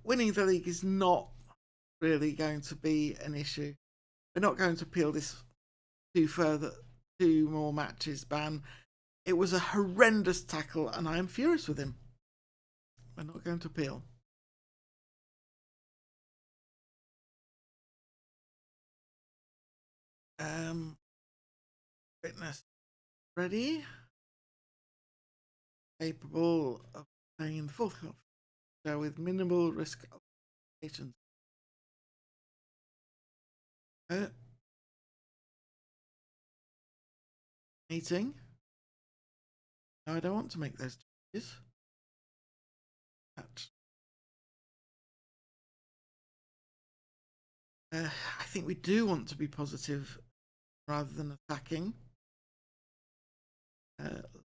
winning the league is not really going to be an issue. We're not going to appeal this two more matches ban. It was a horrendous tackle, and I am furious with him. We're not going to appeal. Fitness ready, capable of playing in the fourth half, so with minimal risk of complications. Meeting. No, I don't want to make those changes. I think we do want to be positive rather than attacking.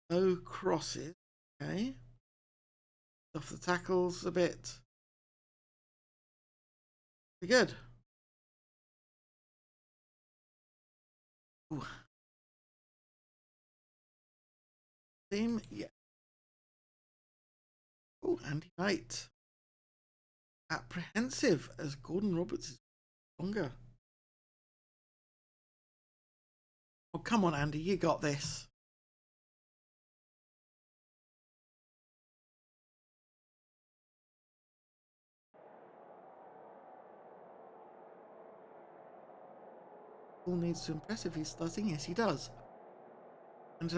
Low crosses, okay. Off the tackles a bit. Pretty good. Ooh. Team, yeah. Oh, Andy Knight. Apprehensive as Gordon Roberts is stronger. Oh, come on, Andy, you got this. All needs to impress if he's starting. Yes, he does. And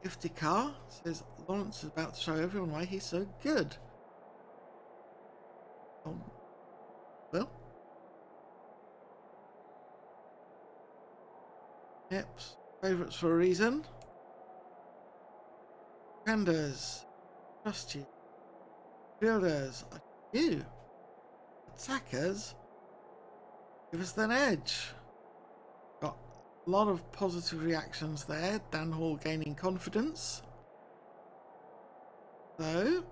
Iftikhar says Lawrence is about to show everyone why he's so good. Well, yep, favourites for a reason. Defenders, trust you. Fielders, I you. Attackers, give us an edge. Got a lot of positive reactions there. Dan Hall gaining confidence. So,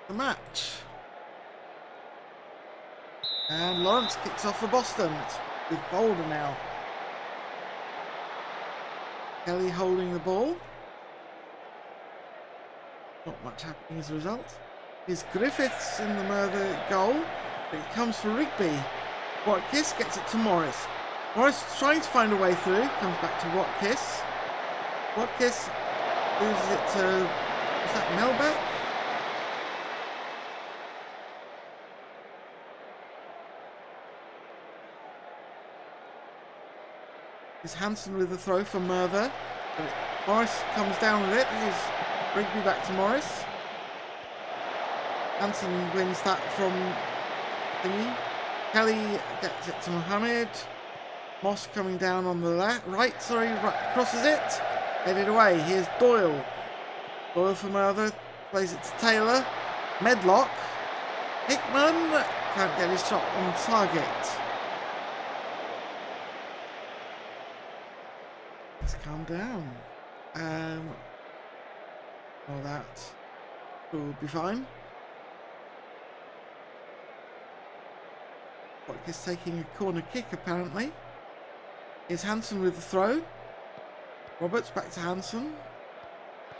the match. And Lawrence kicks off for Boston. It's with Boulder now. Kelly holding the ball. Not much happening as a result. Here's Griffiths in the Merthyr goal, but it comes for Rigby. Watkis gets it to Morris. Morris trying to find a way through. Comes back to Watkis. Watkis loses it to, is that Melbeck? Is Hansen with the throw for Merthyr. Morris comes down with it. Here's Rigby back to Morris. Hansen wins that from thingy. Kelly gets it to Mohammed. Moss coming down on the right, crosses it. Headed away. Here's Doyle. Doyle for Merthyr. Plays it to Taylor. Medlock. Hickman can't get his shot on target. Let's calm down. All that will be fine. Watkis taking a corner kick apparently. Here's Hansen with the throw. Roberts back to Hansen.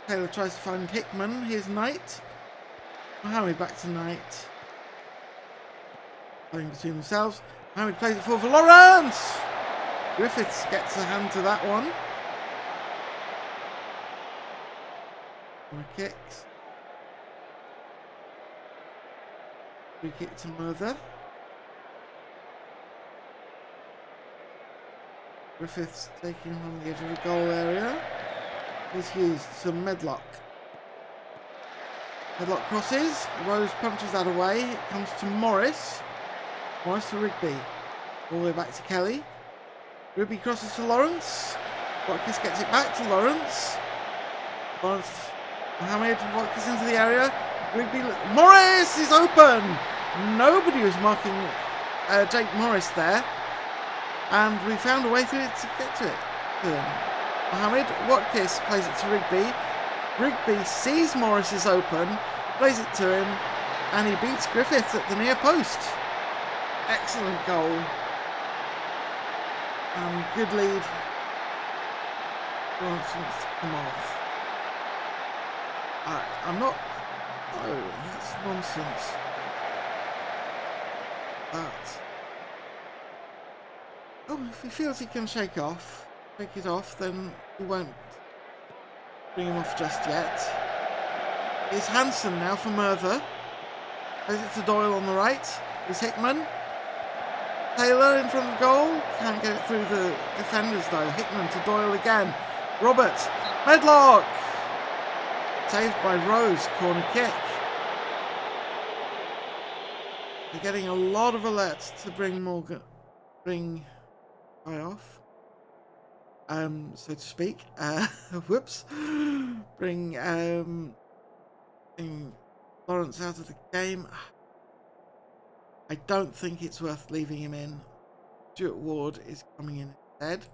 Taylor tries to find Hickman. Here's Knight. Mohammed back to Knight. Playing between themselves. Mohammed plays it forward for Lawrence! Griffiths gets a hand to that one. Corner kicks. Free kick to Merthyr. Griffith's taking from the edge of the goal area. He's used some Medlock. Medlock crosses. Rose punches that away. It comes to Morris. Morris to Rigby. All the way back to Kelly. Rigby crosses to Lawrence. Watkins gets it back to Lawrence. Lawrence, Mohammed, Watkins into the area. Rigby, Morris is open! Nobody was marking Jake Morris there. And we found a way to get to it. Mohammed, Watkins plays it to Rigby. Rigby sees Morris is open, plays it to him, and he beats Griffith at the near post. Excellent goal. And good lead. Wants to come off. I'm not... No, that's nonsense. Oh, if he feels he can shake it off, then he won't bring him off just yet. It's Hanson now for Merthyr. Plays it to Doyle on the right. It's Hickman. Taylor in front of goal. Can't get it through the defenders though. Hickman to Doyle again. Roberts. Medlock. Saved by Rose. Corner kick. They're getting a lot of alerts to bring guy off. So to speak. Whoops. Bring Lawrence out of the game. I don't think it's worth leaving him in. Stuart Ward is coming in instead.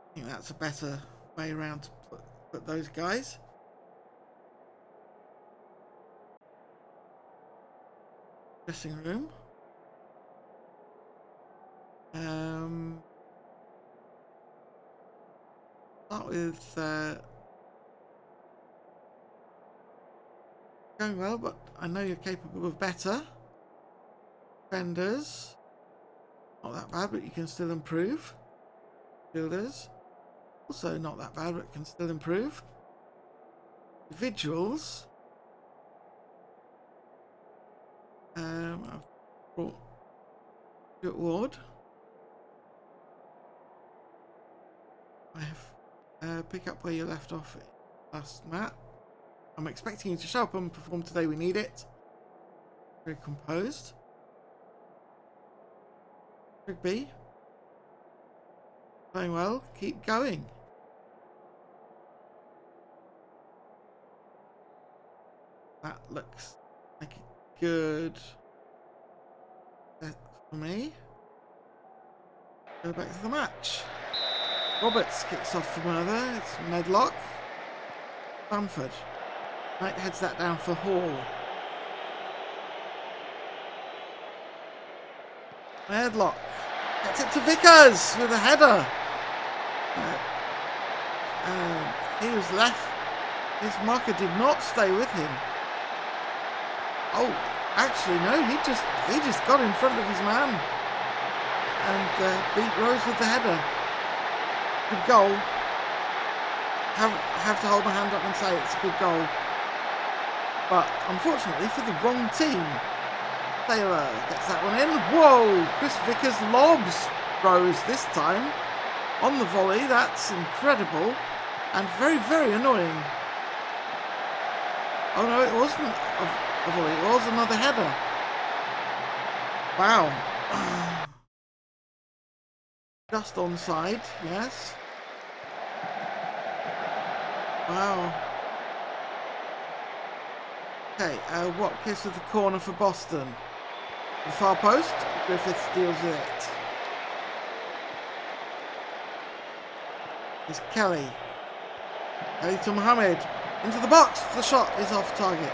I think that's a better way around to put those guys. Dressing room. Start with going well, but I know you're capable of better. Defenders, not that bad, but you can still improve. Fielders, also not that bad, but can still improve. Individuals, I've brought Stuart Ward. I have pick up where you left off last Matt. I'm expecting you to show up and perform today. We need it. Very composed. Rigby. Playing well. Keep going. That looks like a good set for me. Go back to the match. Roberts kicks off for Merthyr. It's Medlock. Bamford. Knight heads that down for Hall. Medlock gets it to Vickers with a header. He was left. His marker did not stay with him. Oh, actually no. He just got in front of his man and beat Rose with the header. Good goal. Have to hold my hand up and say it's a good goal. But unfortunately for the wrong team. Taylor gets that one in. Whoa! Chris Vickers lobs Rose this time on the volley. That's incredible and very, very annoying. Oh no, it wasn't a volley. It was another header. Wow. Just onside, yes. Wow. Okay, Watkins with the corner for Boston. The far post, Griffith deals with it. It's Kelly. Kelly to Mohammed. Into the box. The shot is off target.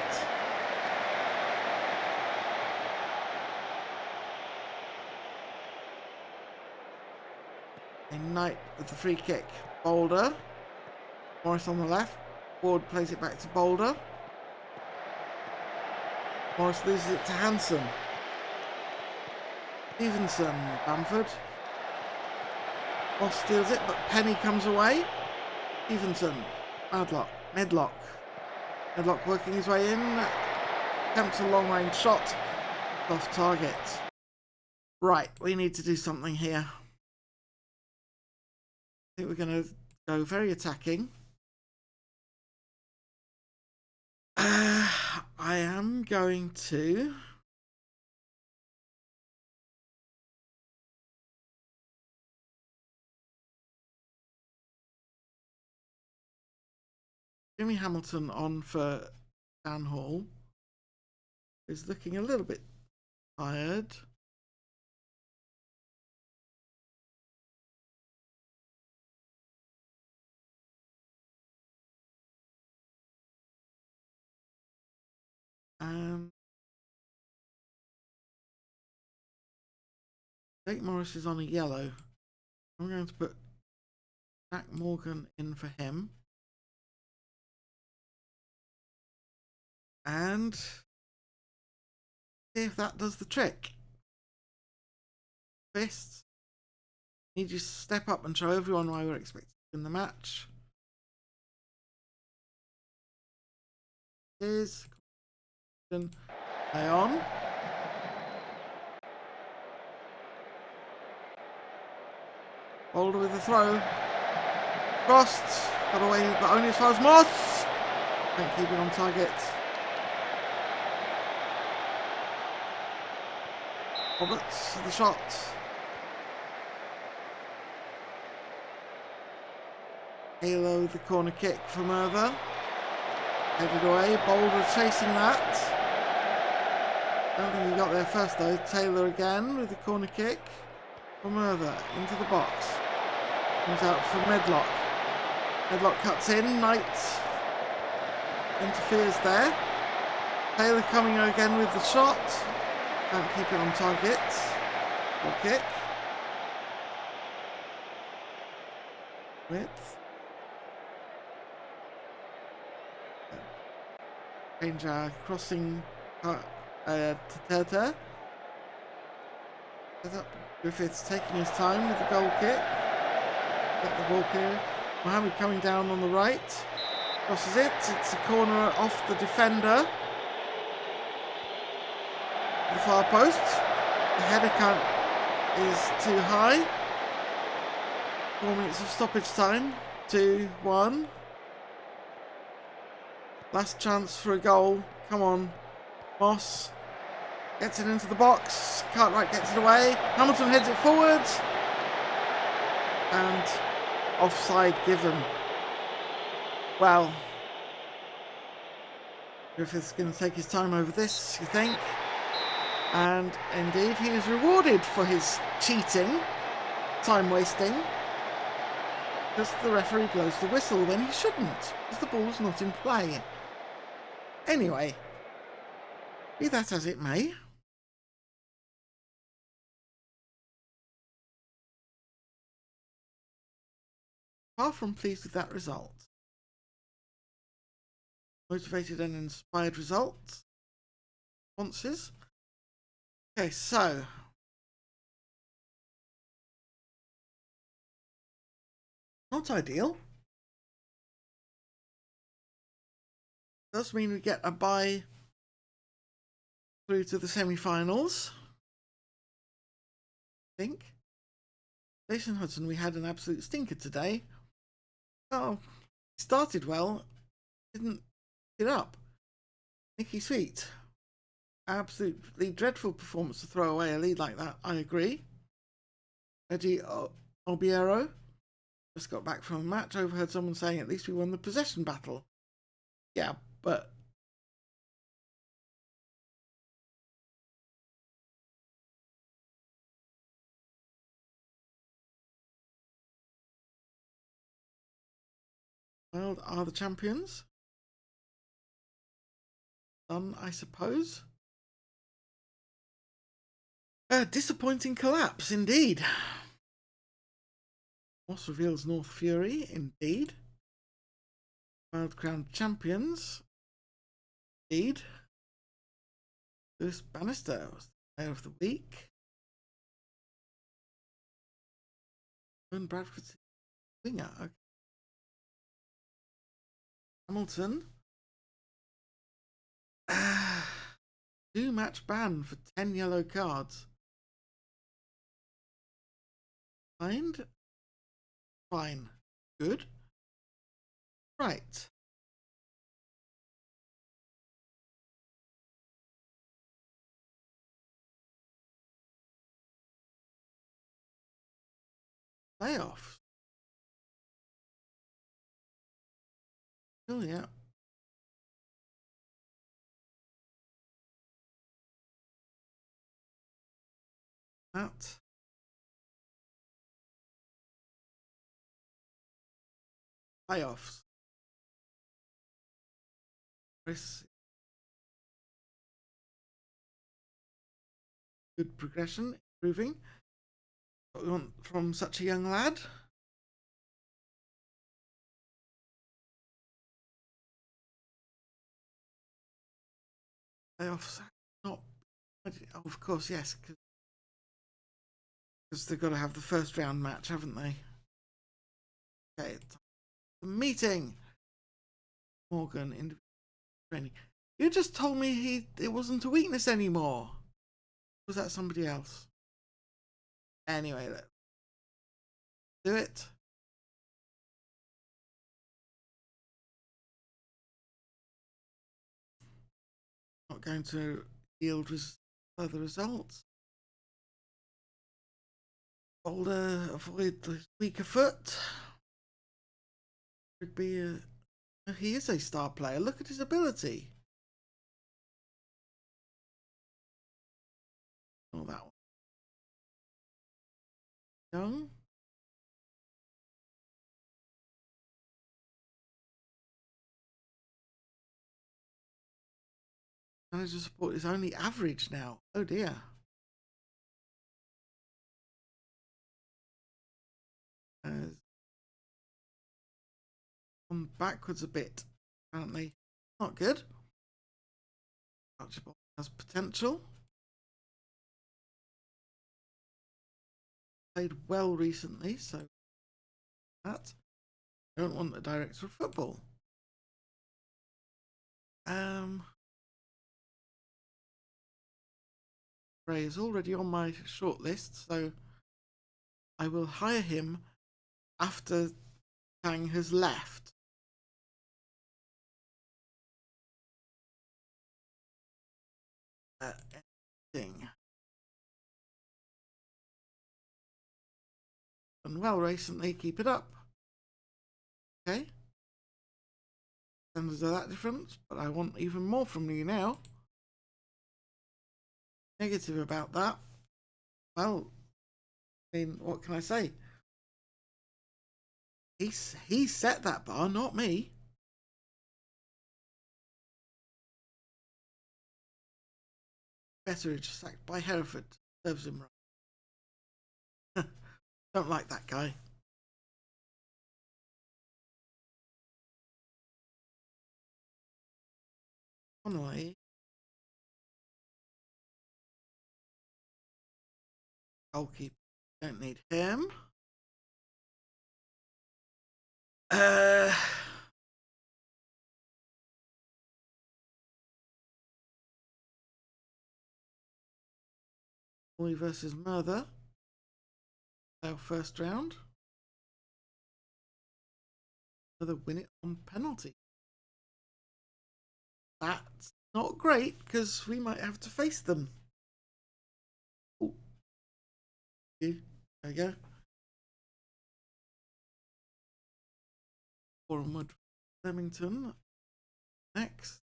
A Knight with the free kick. Boulder. Morris on the left. Ward plays it back to Boulder. Morris loses it to Hanson. Stevenson. Bamford. Moss steals it, but Penny comes away. Stevenson. Medlock. Medlock working his way in. attempts a long-range shot off target. Right, we need to do something here. I think we're going to go very attacking. I am going to... Jimmy Hamilton on for Town Hall. He's looking a little bit tired. Jake Morris is on a yellow. I'm going to put Jack Morgan in for him. And see if that does the trick. Fists. Need you to step up and show everyone why we're expected to win the match. Here's play on. Boulder with the throw. Crossed. Got away, but only as far as Moss. Can't keep it on target. Roberts, the shot. Halo, the corner kick for Merthyr. Headed away. Boulder chasing that. Don't think he got there first though. Taylor again with the corner kick for Merthyr into the box. Comes out for Medlock. Medlock cuts in. Knight interferes there. Taylor coming again with the shot. Can't keep it on target. Goal kick. Width. Change our crossing to Teta. Griffiths taking his time with the goal kick. Get the ball here. Mohammed coming down on the right. Crosses it. It's a corner off the defender. The far post. The header count is too high. 4 minutes of stoppage time. 2-1. Last chance for a goal. Come on. Moss gets it into the box. Cartwright gets it away. Hamilton heads it forward. And offside given. Well, Griffith's going to take his time over this, you think? And indeed, he is rewarded for his cheating, time wasting, because the referee blows the whistle when he shouldn't, because the ball's not in play. Anyway, be that as it may. Far from pleased with that result. Motivated and inspired results. Responses. Okay, so. Not ideal. Does mean we get a bye through to the semi-finals. I think. Jason Hudson, we had an absolute stinker today. Oh, started well, didn't get up. Nicky Sweet, absolutely dreadful performance to throw away a lead like that. I agree. Reggie Obiero just got back from a match. Overheard someone saying at least we won the possession battle. Yeah, but Wild are the champions. Done, I suppose. A disappointing collapse, indeed. Moss reveals North Fury, indeed. Wild crowned champions, indeed. Lewis Bannister was the player of the week. And Bradford's winger. Okay. Hamilton. 2-match ban for 10 yellow cards. Find? Fine. Good. Right. Playoffs. Oh, yeah. That. Playoffs. Chris. Good progression. Improving. What we want from such a young lad. Playoffs. Not. Oh, of course, yes. Because they've got to have the first round match, haven't they? Okay. The meeting. Morgan. Individual training. You just told me it wasn't a weakness anymore. Was that somebody else? Anyway, let's do it. Not going to yield further results. Boulder avoid the weaker foot. Rigby, he is a star player. Look at his ability. Oh, that one. Young. Manager support is only average now. Oh dear. Gone backwards a bit, apparently. Not good. Archibald has potential. Played well recently, so that. I don't want a director of football. Ray is already on my shortlist, so I will hire him after Tang has left. Anything. Done well recently, keep it up. Okay. Standards are that different, but I want even more from you now. Negative about that. Well, I mean, what can I say? He set that bar, not me. Betteridge sacked by Hereford. Serves him right. Don't like that guy. Connolly. Goalkeeper. Don't need him. Uh, Boy versus Merthyr. Our first round. Merthyr win it on penalty. That's not great because we might have to face them. Ooh. There we go. Bournemouth, Leamington. Next.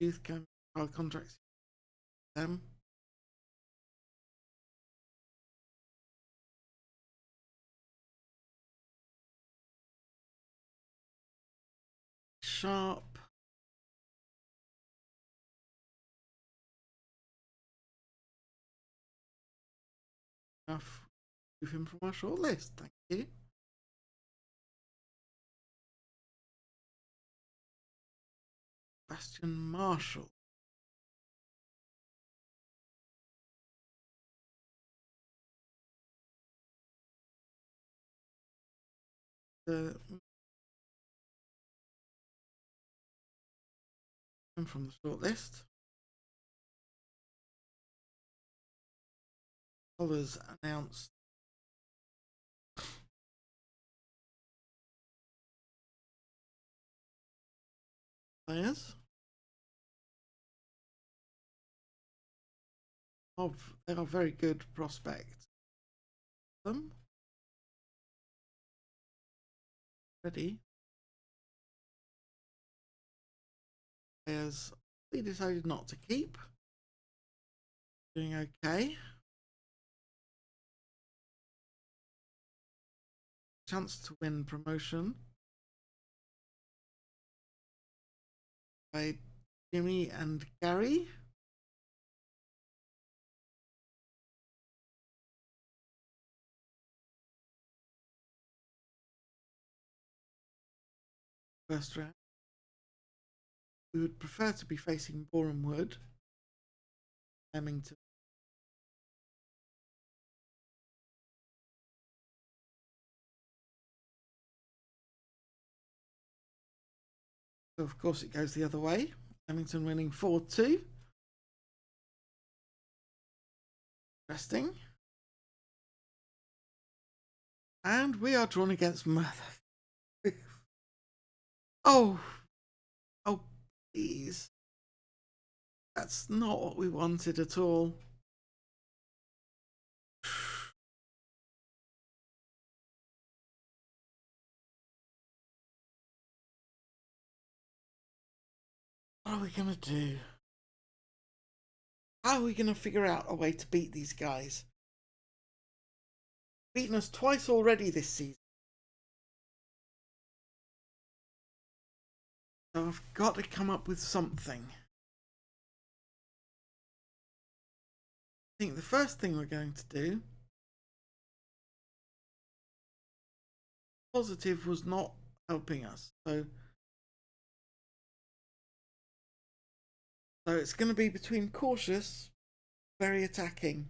Youth can file contracts. Them. Sharp. Enough. Move him from our shortlist. Thank you. Bastion Marshall. And from the shortlist. Colours announced. Players. They are very good prospects. Them. Ready. Players we decided not to keep. Doing okay. Chance to win promotion by Jimmy and Gary. First round. We would prefer to be facing Boreham Wood, Leamington. So of course it goes the other way. Leamington winning 4-2. Interesting. And we are drawn against Merthyr. Oh, please. That's not what we wanted at all. What are we going to do? How are we going to figure out a way to beat these guys? Beaten us twice already this season. So I've got to come up with something. I think the first thing we're going to do. Positive was not helping us. So it's going to be between cautious, very attacking.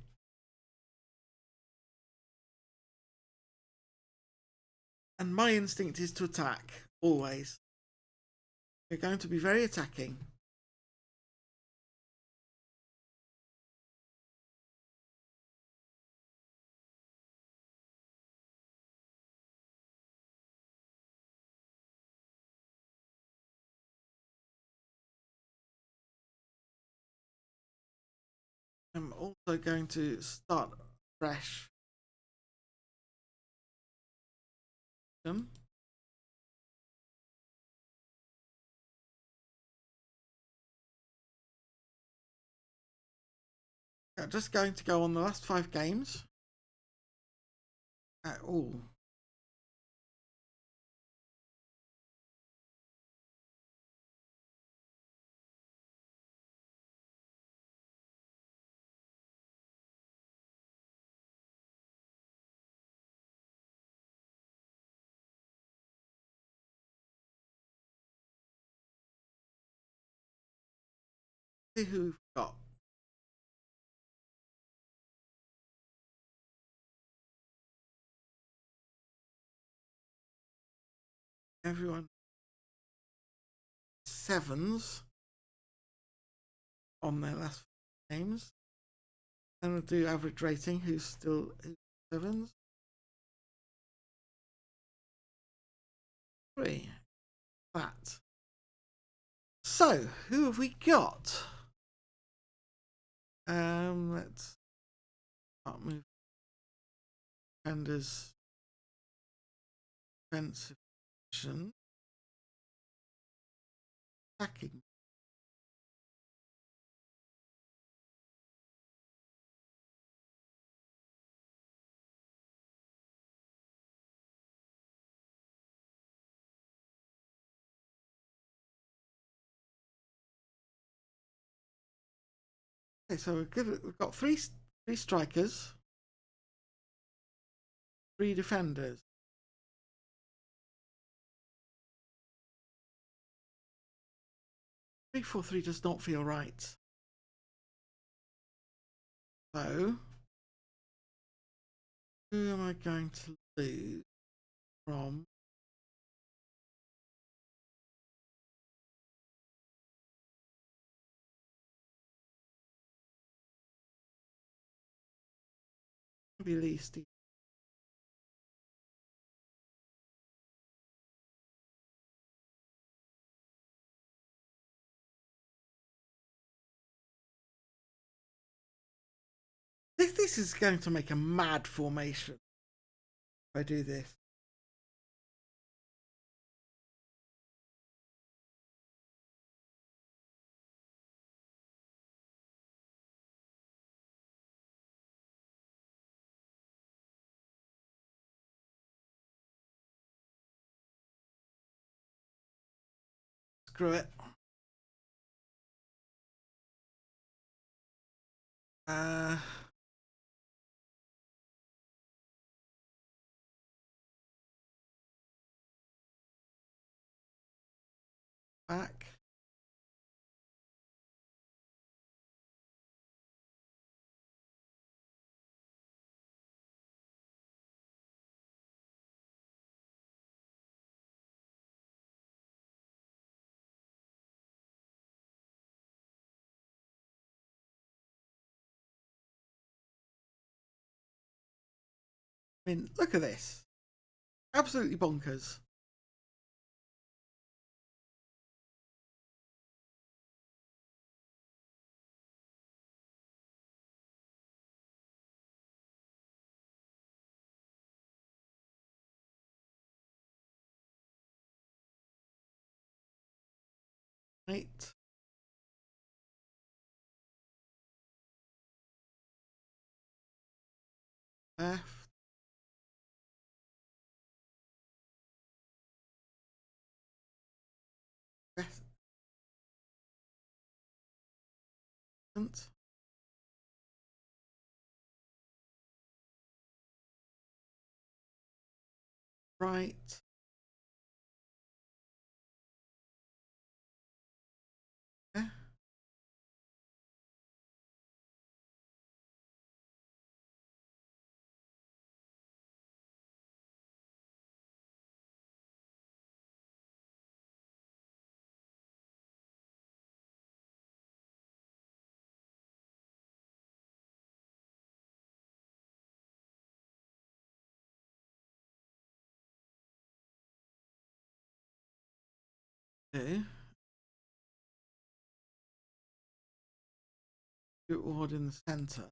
And my instinct is to attack, always. We're going to be very attacking. I'm also going to start fresh. Just going to go on the last 5 games. Oh. See who we've got. Everyone 7s on their last games. And we'll do average rating. Who's still 7s? 3. That. So who have we got? Let's start move defenders. Defensive position. Attacking. Okay, so we've got three strikers, 3 defenders. 3-4-3 does not feel right. So who am I going to lose from? Maybe least. This is going to make a mad formation if I do this. Screw it. Back. I mean, look at this. Absolutely bonkers. Right. Left. Left. Right. Yeah. Okay. Do ward in the center.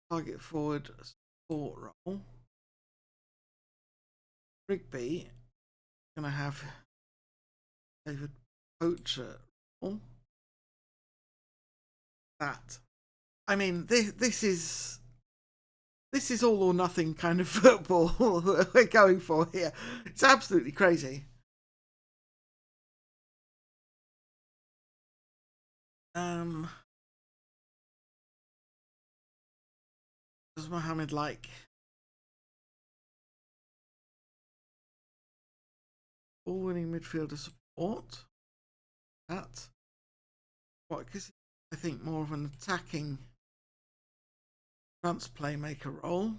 Target forward support role. Rigby gonna have David Poacher role. That. I mean, this is all or nothing kind of football that we're going for here. It's absolutely crazy. Does Mohammed like ball-winning midfielder support? That. What? Because I think more of an attacking France playmaker role.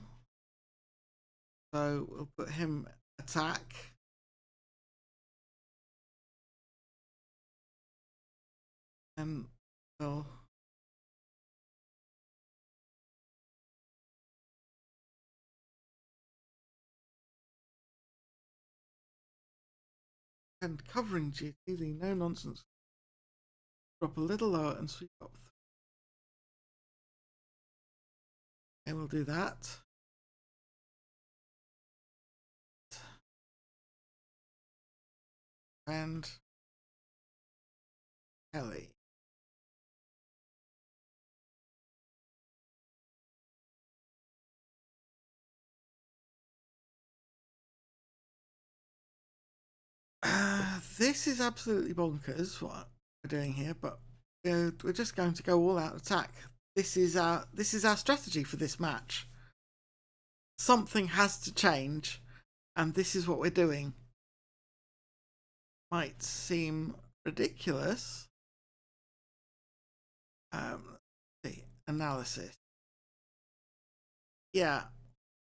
So we'll put him attack. And we'll and covering duty, the no nonsense. Drop a little lower and sweep up. And we'll do that. And Kelly. This is absolutely bonkers what we're doing here, but we're just going to go all out attack. This is our strategy for this match. Something has to change, and this is what we're doing. Might seem ridiculous. The analysis. Yeah,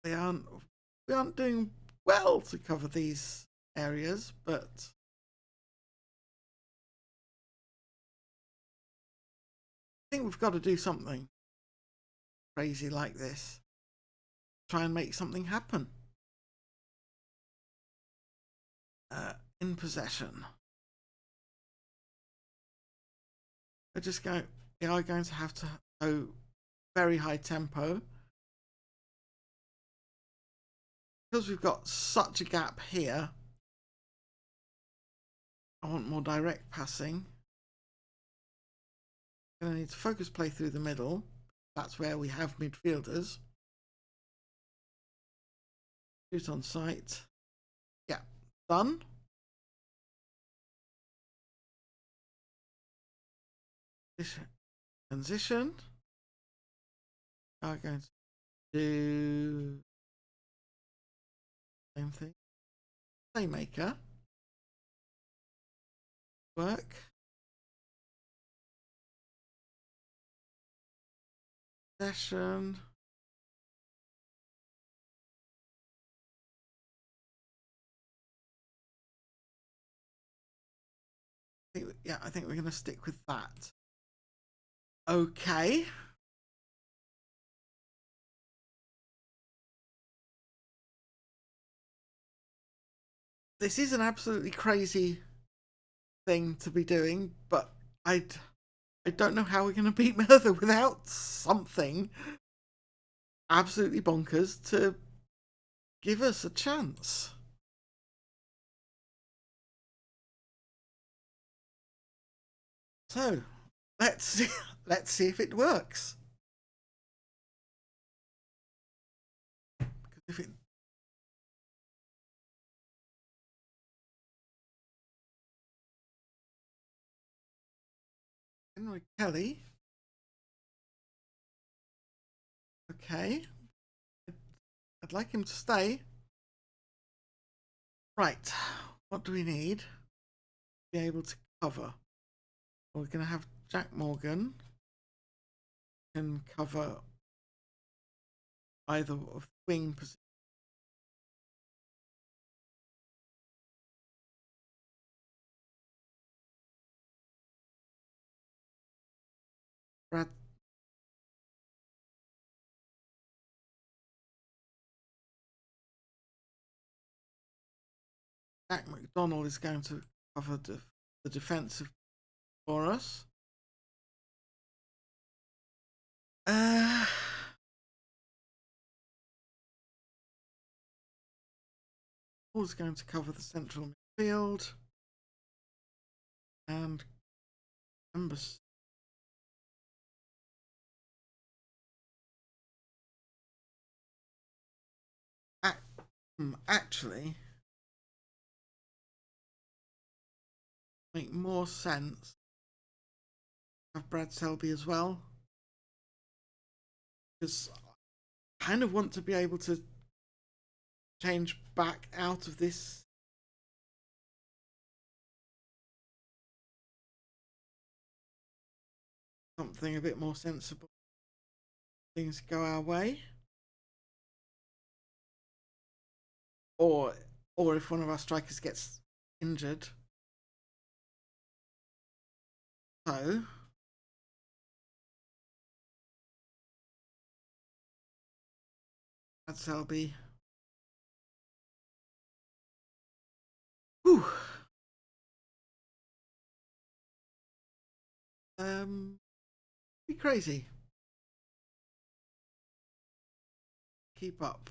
we aren't doing well to cover these areas, but I think we've got to do something. crazy like this. Try and make something happen. In possession. We are going to have to go very high tempo. Because we've got such a gap here, I want more direct passing. I'm going to need to focus play through the middle. That's where we have midfielders. Shoot on sight. Yeah, done. Transition. I'm going to do same thing. Playmaker. Work. Session. I think we're going to stick with that. Okay. This is an absolutely crazy thing to be doing, but I don't know how we're going to beat Merthyr without something absolutely bonkers to give us a chance. So let's see if it works. Because if it Henry Kelly, okay, I'd like him to stay. Right, what do we need to be able to cover? We're going to have Jack Morgan can cover either of the wing positions. Brad Jack McDonald is going to cover the defensive for us. Paul's going to cover the central midfield. And numbers. Actually, make more sense have Brad Selby as well, because I kind of want to be able to change back out of this something a bit more sensible. Things go our way, or if one of our strikers gets injured. So Brad Selby. Whew. Be crazy. Keep up.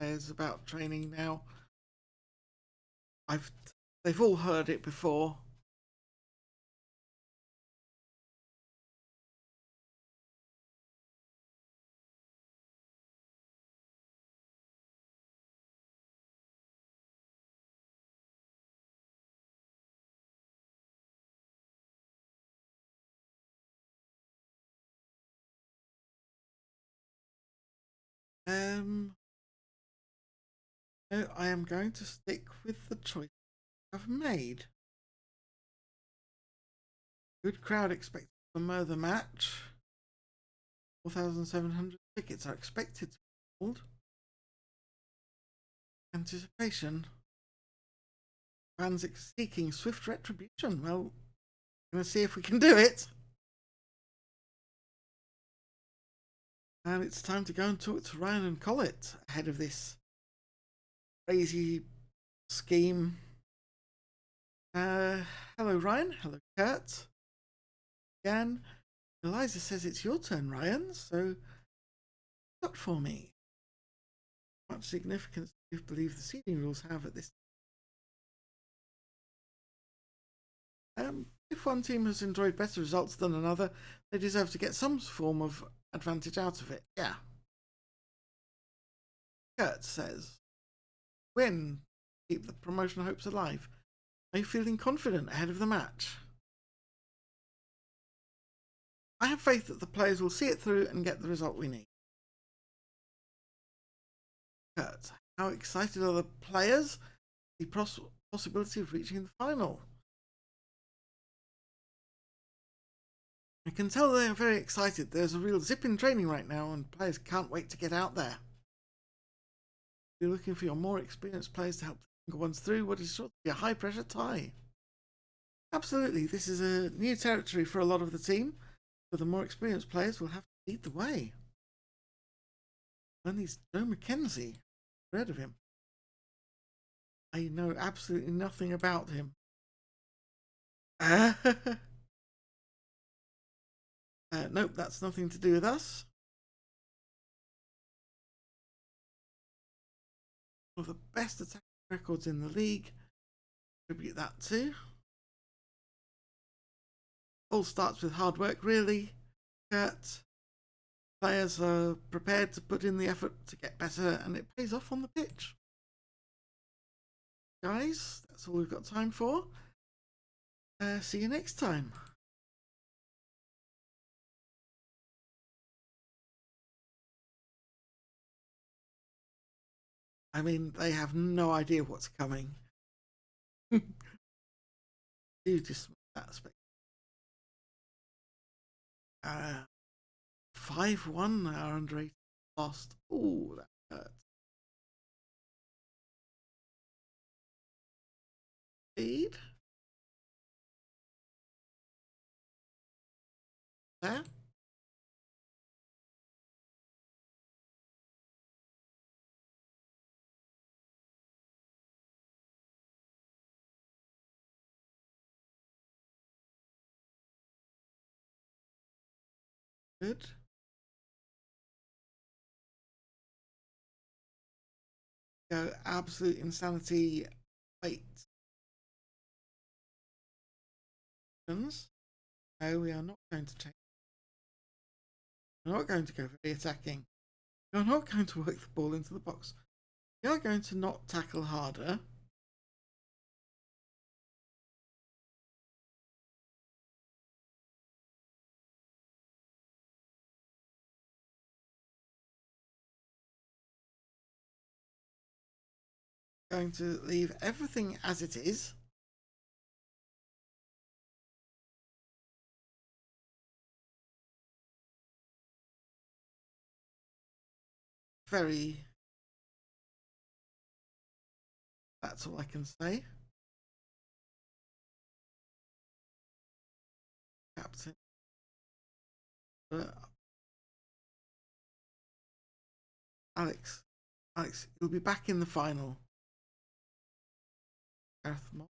It's about training now. They've all heard it before. No, I am going to stick with the choice I've made. Good crowd expected for Merthyr match. 4,700 tickets are expected to be sold. Anticipation Fans seeking swift retribution. Well, we're going to see if we can do it. And it's time to go and talk to Ryan and Collett ahead of this crazy scheme. Hello, Ryan. Hello, Kurt. Again, Eliza says it's your turn, Ryan. So, what for me? How much significance do you believe the seeding rules have at this? If one team has enjoyed better results than another, they deserve to get some form of advantage out of it. Yeah. Kurt says, win. Keep the promotion hopes alive. Are you feeling confident ahead of the match? I have faith that the players will see it through and get the result we need. Kurt, how excited are the players? The possibility of reaching the final. I can tell they are very excited. There's a real zip in training right now and players can't wait to get out there. You're looking for your more experienced players to help the younger ones through what is sure to be a high pressure tie. Absolutely, this is a new territory for a lot of the team, but the more experienced players will have to lead the way. And he's Joe McKenzie. I've heard of him. I know absolutely nothing about him. Nope, that's nothing to do with us. One of the best attacking records in the league. Attribute that to. All starts with hard work, really. Kurt. Players are prepared to put in the effort to get better, and it pays off on the pitch. Guys, that's all we've got time for. See you next time. I mean, they have no idea what's coming. You just that aspect. 5-1 our under 8 lost. Ooh, that hurts. Speed. There. Good. Go absolute insanity. Wait. No, we are not going to change. We're not going to go very attacking. We're not going to work the ball into the box. We are going to not tackle harder. Going to leave everything as it is. Very. That's all I can say. Captain. Alex, you'll be back in the final. Gareth Moss,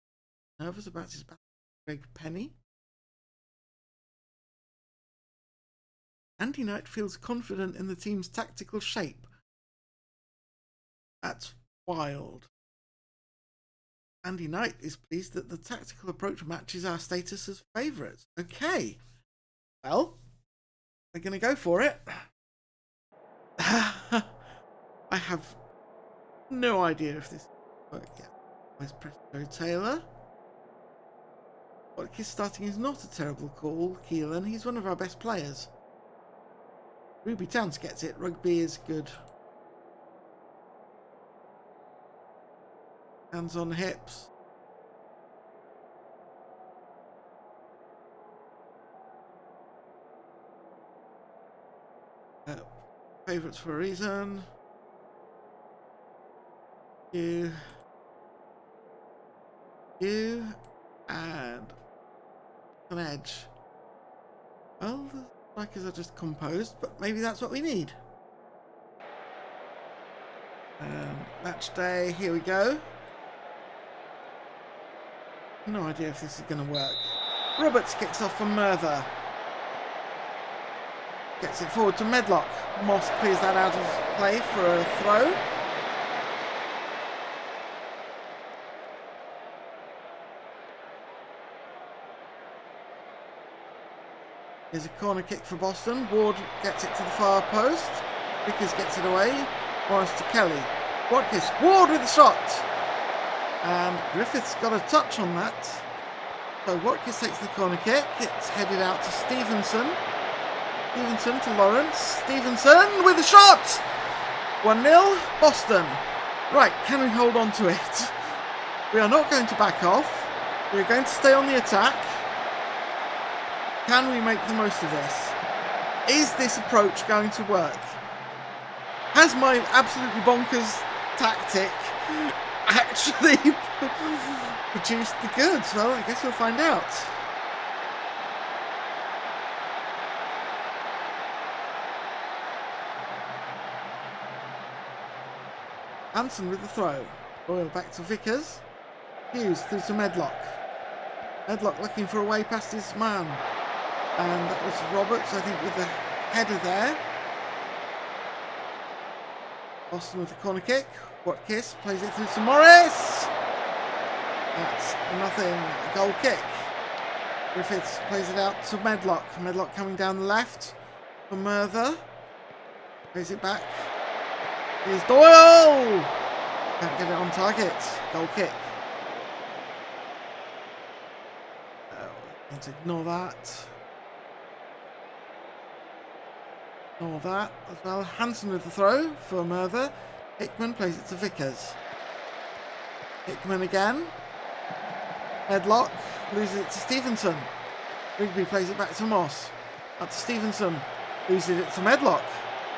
nervous about his battle with Greg Penny. Andy Knight feels confident in the team's tactical shape. That's wild. Andy Knight is pleased that the tactical approach matches our status as favourites. Okay. Well, we're going to go for it. I have no idea if this will work yet. Where's Presto Taylor? Watkins starting is not a terrible call, Keelan. He's one of our best players. Ruby Towns gets it. Rugby is good. Hands on hips. Favourites for a reason. You. You and an edge. Well, the strikers are just composed, but maybe that's what we need. Match day, here we go. No idea if this is going to work. Roberts kicks off from Merthyr. Gets it forward to Medlock. Moss clears that out of play for a throw. Here's a corner kick for Boston. Ward gets it to the far post. Vickers gets it away. Morris to Kelly. Watkins. Ward with the shot. And Griffith's got a touch on that. So Watkins takes the corner kick. It's headed out to Stevenson. Stevenson to Lawrence. Stevenson with a shot. 1-0. Boston. Right, can we hold on to it? We are not going to back off. We're going to stay on the attack. Can we make the most of this? Is this approach going to work? Has my absolutely bonkers tactic actually produced the goods? Well, I guess we'll find out. Hanson with the throw. Boyle back to Vickers. Hughes through to Medlock. Medlock looking for a way past his man. And that was Roberts, I think, with the header there. Boston with the corner kick. Watkins plays it through to Morris. That's nothing. A goal kick. Griffiths plays it out to Medlock. Medlock coming down the left for Merthyr. Plays it back. Here's Doyle. Can't get it on target. Goal kick. Let's ignore that. Ignore that as well. Hanson with the throw for Merthyr. Hickman plays it to Vickers. Hickman again. Medlock loses it to Stevenson. Rigby plays it back to Moss. Up to Stevenson. Loses it to Medlock.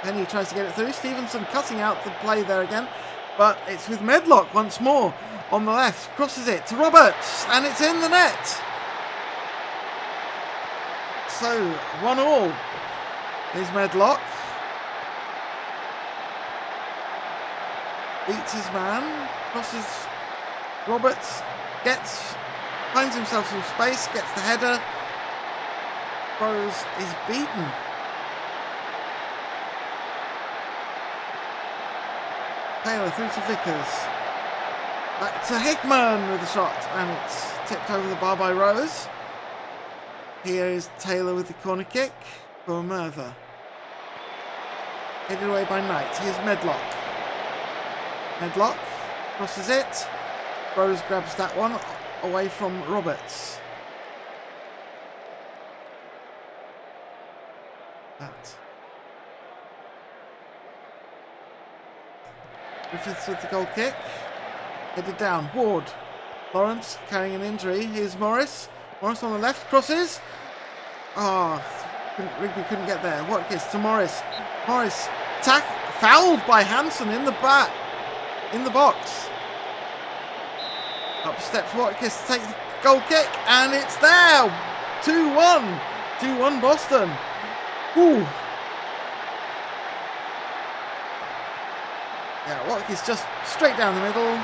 Penny tries to get it through. Stevenson cutting out the play there again. But it's with Medlock once more on the left. Crosses it to Roberts. And it's in the net. So, 1-1. Here's Medlock. Beats his man. Crosses Roberts. Finds himself some space. Gets the header. Rose is beaten. Taylor through to Vickers. Back to Hickman with a shot. And it's tipped over the bar by Rose. Here is Taylor with the corner kick for Merthyr. Headed away by Knight. Here's Medlock. Medlock crosses it. Rose grabs that one away from Roberts. That. Griffiths with the goal kick. Headed down. Ward. Lawrence carrying an injury. Here's Morris. Morris on the left. Crosses. Rigby couldn't get there. Watkins to Morris. Morris fouled by Hanson in the back. In the box. Up steps Watkins to take the goal kick. And it's there. 2-1. 2-1 Boston. Ooh. Yeah, Watkins just straight down the middle.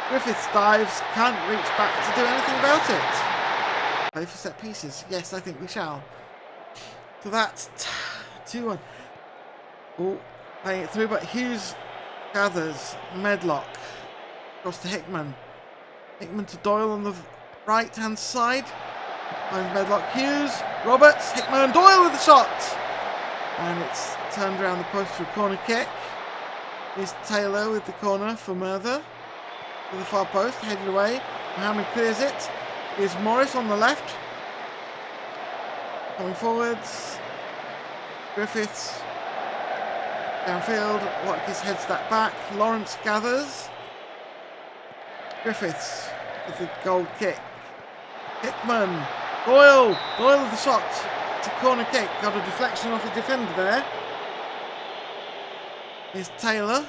Griffiths dives. Can't reach back to do anything about it. Play for set pieces. Yes, I think we shall. So that's 2-1. Oh, playing it through, but Hughes gathers. Medlock. Across to Hickman. Hickman to Doyle on the right-hand side. Finds Medlock. Hughes. Roberts. Hickman. Doyle with the shot. And it's turned around the post for a corner kick. Here's Taylor with the corner for Merthyr. To the far post. Headed away. Mohammed clears it. Here's Morris on the left. Coming forwards. Griffiths. Downfield. Watkins heads that back. Lawrence gathers. Griffiths with the goal kick. Hickman. Doyle. Doyle with the shot. It's a corner kick. Got a deflection off the defender there. Here's Taylor.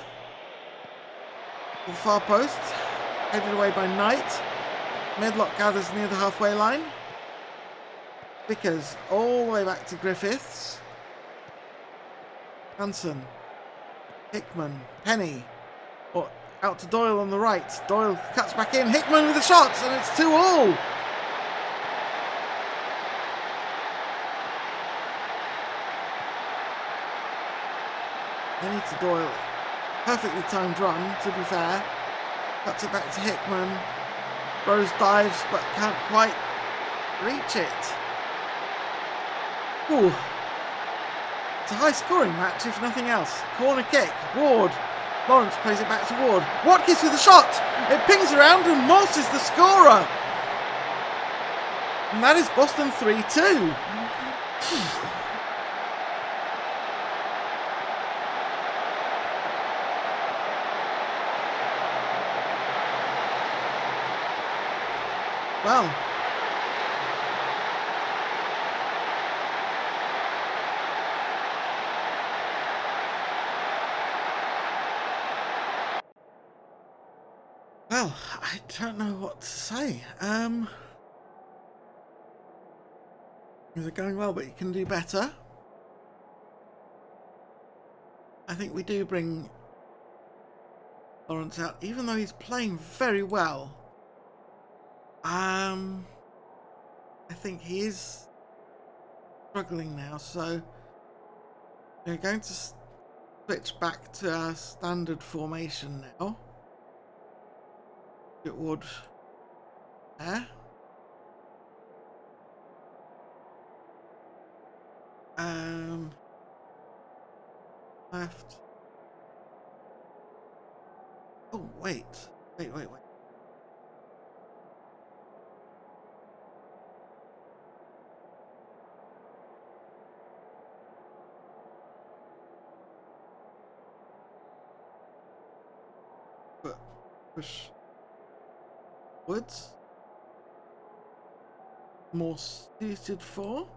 To the far post. Headed away by Knight. Medlock gathers near the halfway line. Vickers all the way back to Griffiths. Hanson. Hickman. Penny. Or out to Doyle on the right. Doyle cuts back in. Hickman with the shots, and it's 2-2. Penny to Doyle. Perfectly timed run, to be fair. Cuts it back to Hickman. Rose dives, but can't quite reach it. Ooh. It's a high-scoring match, if nothing else. Corner kick. Ward. Lawrence plays it back to Ward. Watkins with the shot. It pings around and Morse is the scorer. And that is Boston 3-2. Well, I don't know what to say. Things are going well, but you can do better. I think we do bring Lawrence out, even though he's playing very well. I think he is struggling now, so we're going to switch back to our standard formation now. It would there. Left. Oh wait. But push Woods more suited for.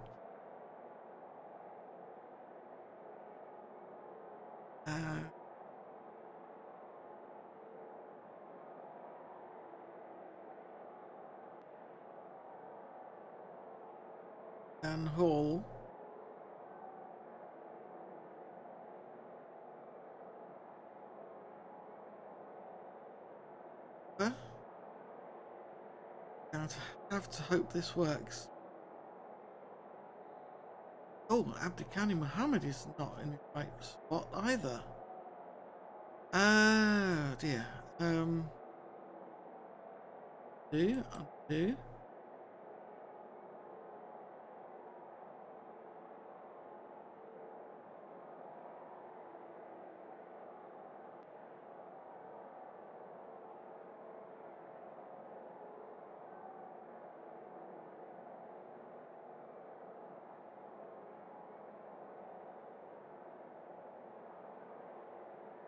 Dan Hall. I'd have to hope this works. Oh, Abdikhani Muhammad is not in the right spot either. Oh dear. Undo.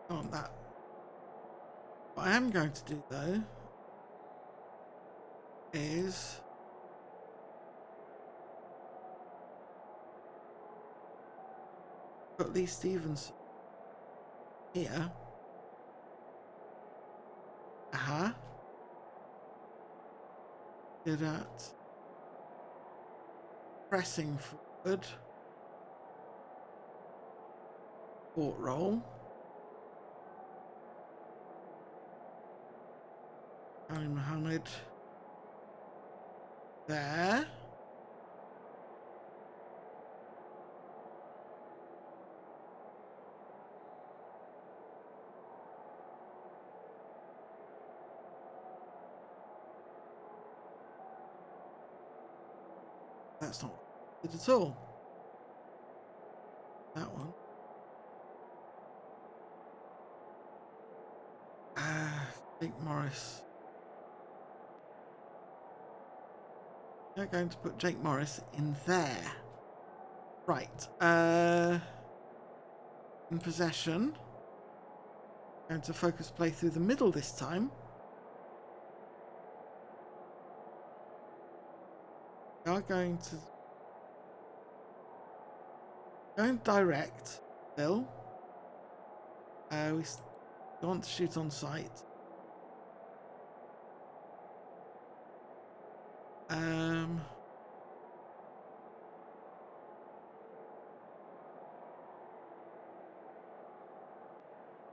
On that. What I am going to do though is put Lee Stevens here. Good at pressing forward. Port roll. Ali Muhammad there. That's not it at all. That one. Jake Morris. They're going to put Jake Morris in there. Right. In possession. Going to focus play through the middle this time. We are going to go direct, Bill. We want to shoot on sight.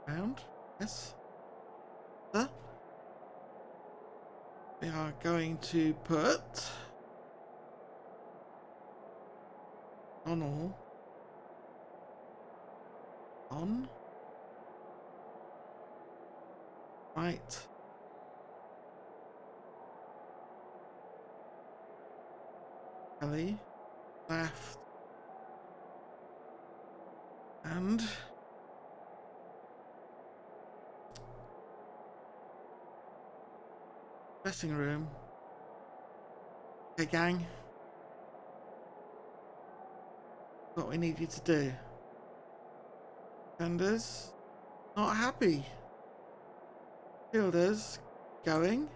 Round. Yes. We are going to put Donald on right. Kelly left. And dressing room. Okay, gang. What we need you to do. Defenders not happy. Fielders going.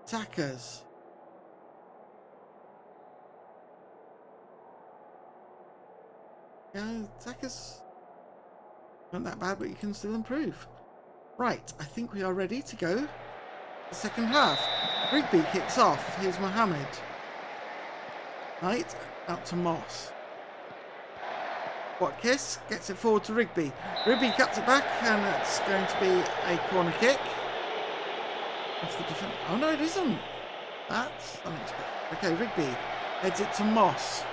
Attackers. Yeah, attackers not that bad, but you can still improve. Right, I think we are ready to go. The second half. Rigby kicks off. Here's Mohammed. Knight out to Moss. Watkins gets it forward to Rigby. Rigby cuts it back, and it's going to be a corner kick. Off the defense. Oh no, it isn't. That's unexpected. Okay, Rigby heads it to Moss.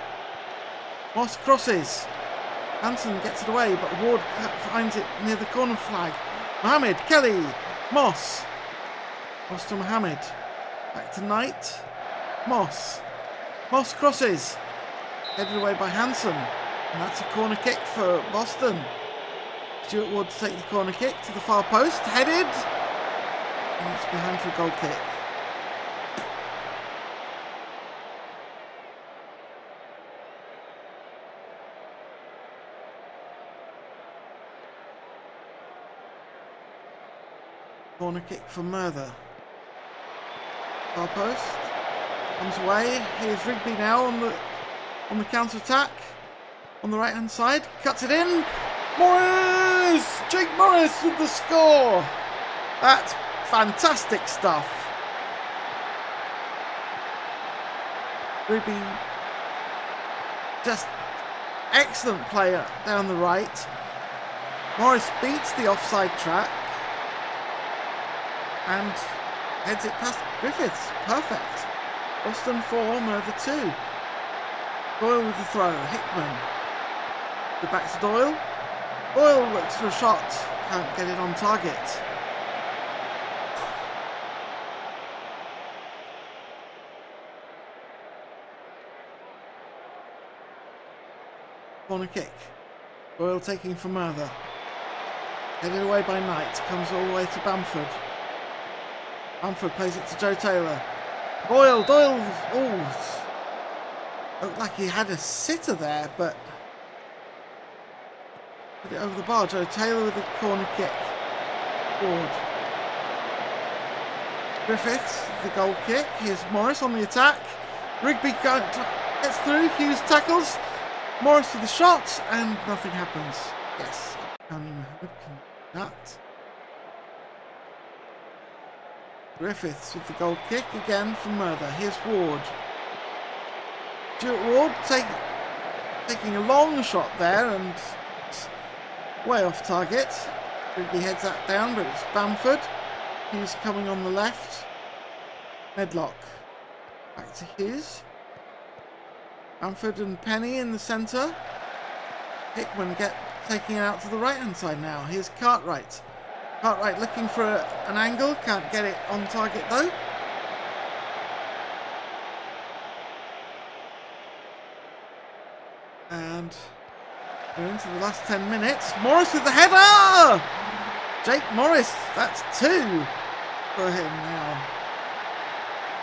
Moss crosses. Hanson gets it away, but Ward finds it near the corner flag. Mohammed, Kelly, Moss. Moss to Mohammed. Back to Knight. Moss. Moss crosses. Headed away by Hanson. And that's a corner kick for Boston. Stuart Ward to take the corner kick to the far post. Headed. And it's behind for a goal kick. Corner kick for Merthyr. Far post. Comes away. Here's Rigby now on the counter attack. On the right hand side. Cuts it in. Morris! Jake Morris with the score. That's fantastic stuff. Rigby, just excellent player down the right. Morris beats the offside trap. And heads it past Griffiths. Perfect. Boston 4, Merthyr 2. Doyle with the throw. Hickman. The back to Doyle. Doyle looks for a shot. Can't get it on target. Corner kick. Doyle taking for Merthyr. Headed away by Knight. Comes all the way to Bamford. Bamford plays it to Joe Taylor. Doyle, oh, looked like he had a sitter there, but put it over the bar. Joe Taylor with the corner kick. Ward. Griffiths, the goal kick. Here's Morris on the attack. Rigby gets through. Hughes tackles. Morris with the shot, and nothing happens. Yes, County Mohammed can do that. Griffiths with the goal kick again from Merthyr. Here's Ward. Stuart Ward taking a long shot there and way off target. Rigby heads that down, but it's Bamford who's coming on the left. Medlock. Back to Hughes. Bamford and Penny in the centre. Hickman taking it out to the right hand side now. Here's Cartwright. Cartwright looking for an angle, can't get it on target though. And we're into the last 10 minutes. Morris with the header! Jake Morris, that's 2 for him now.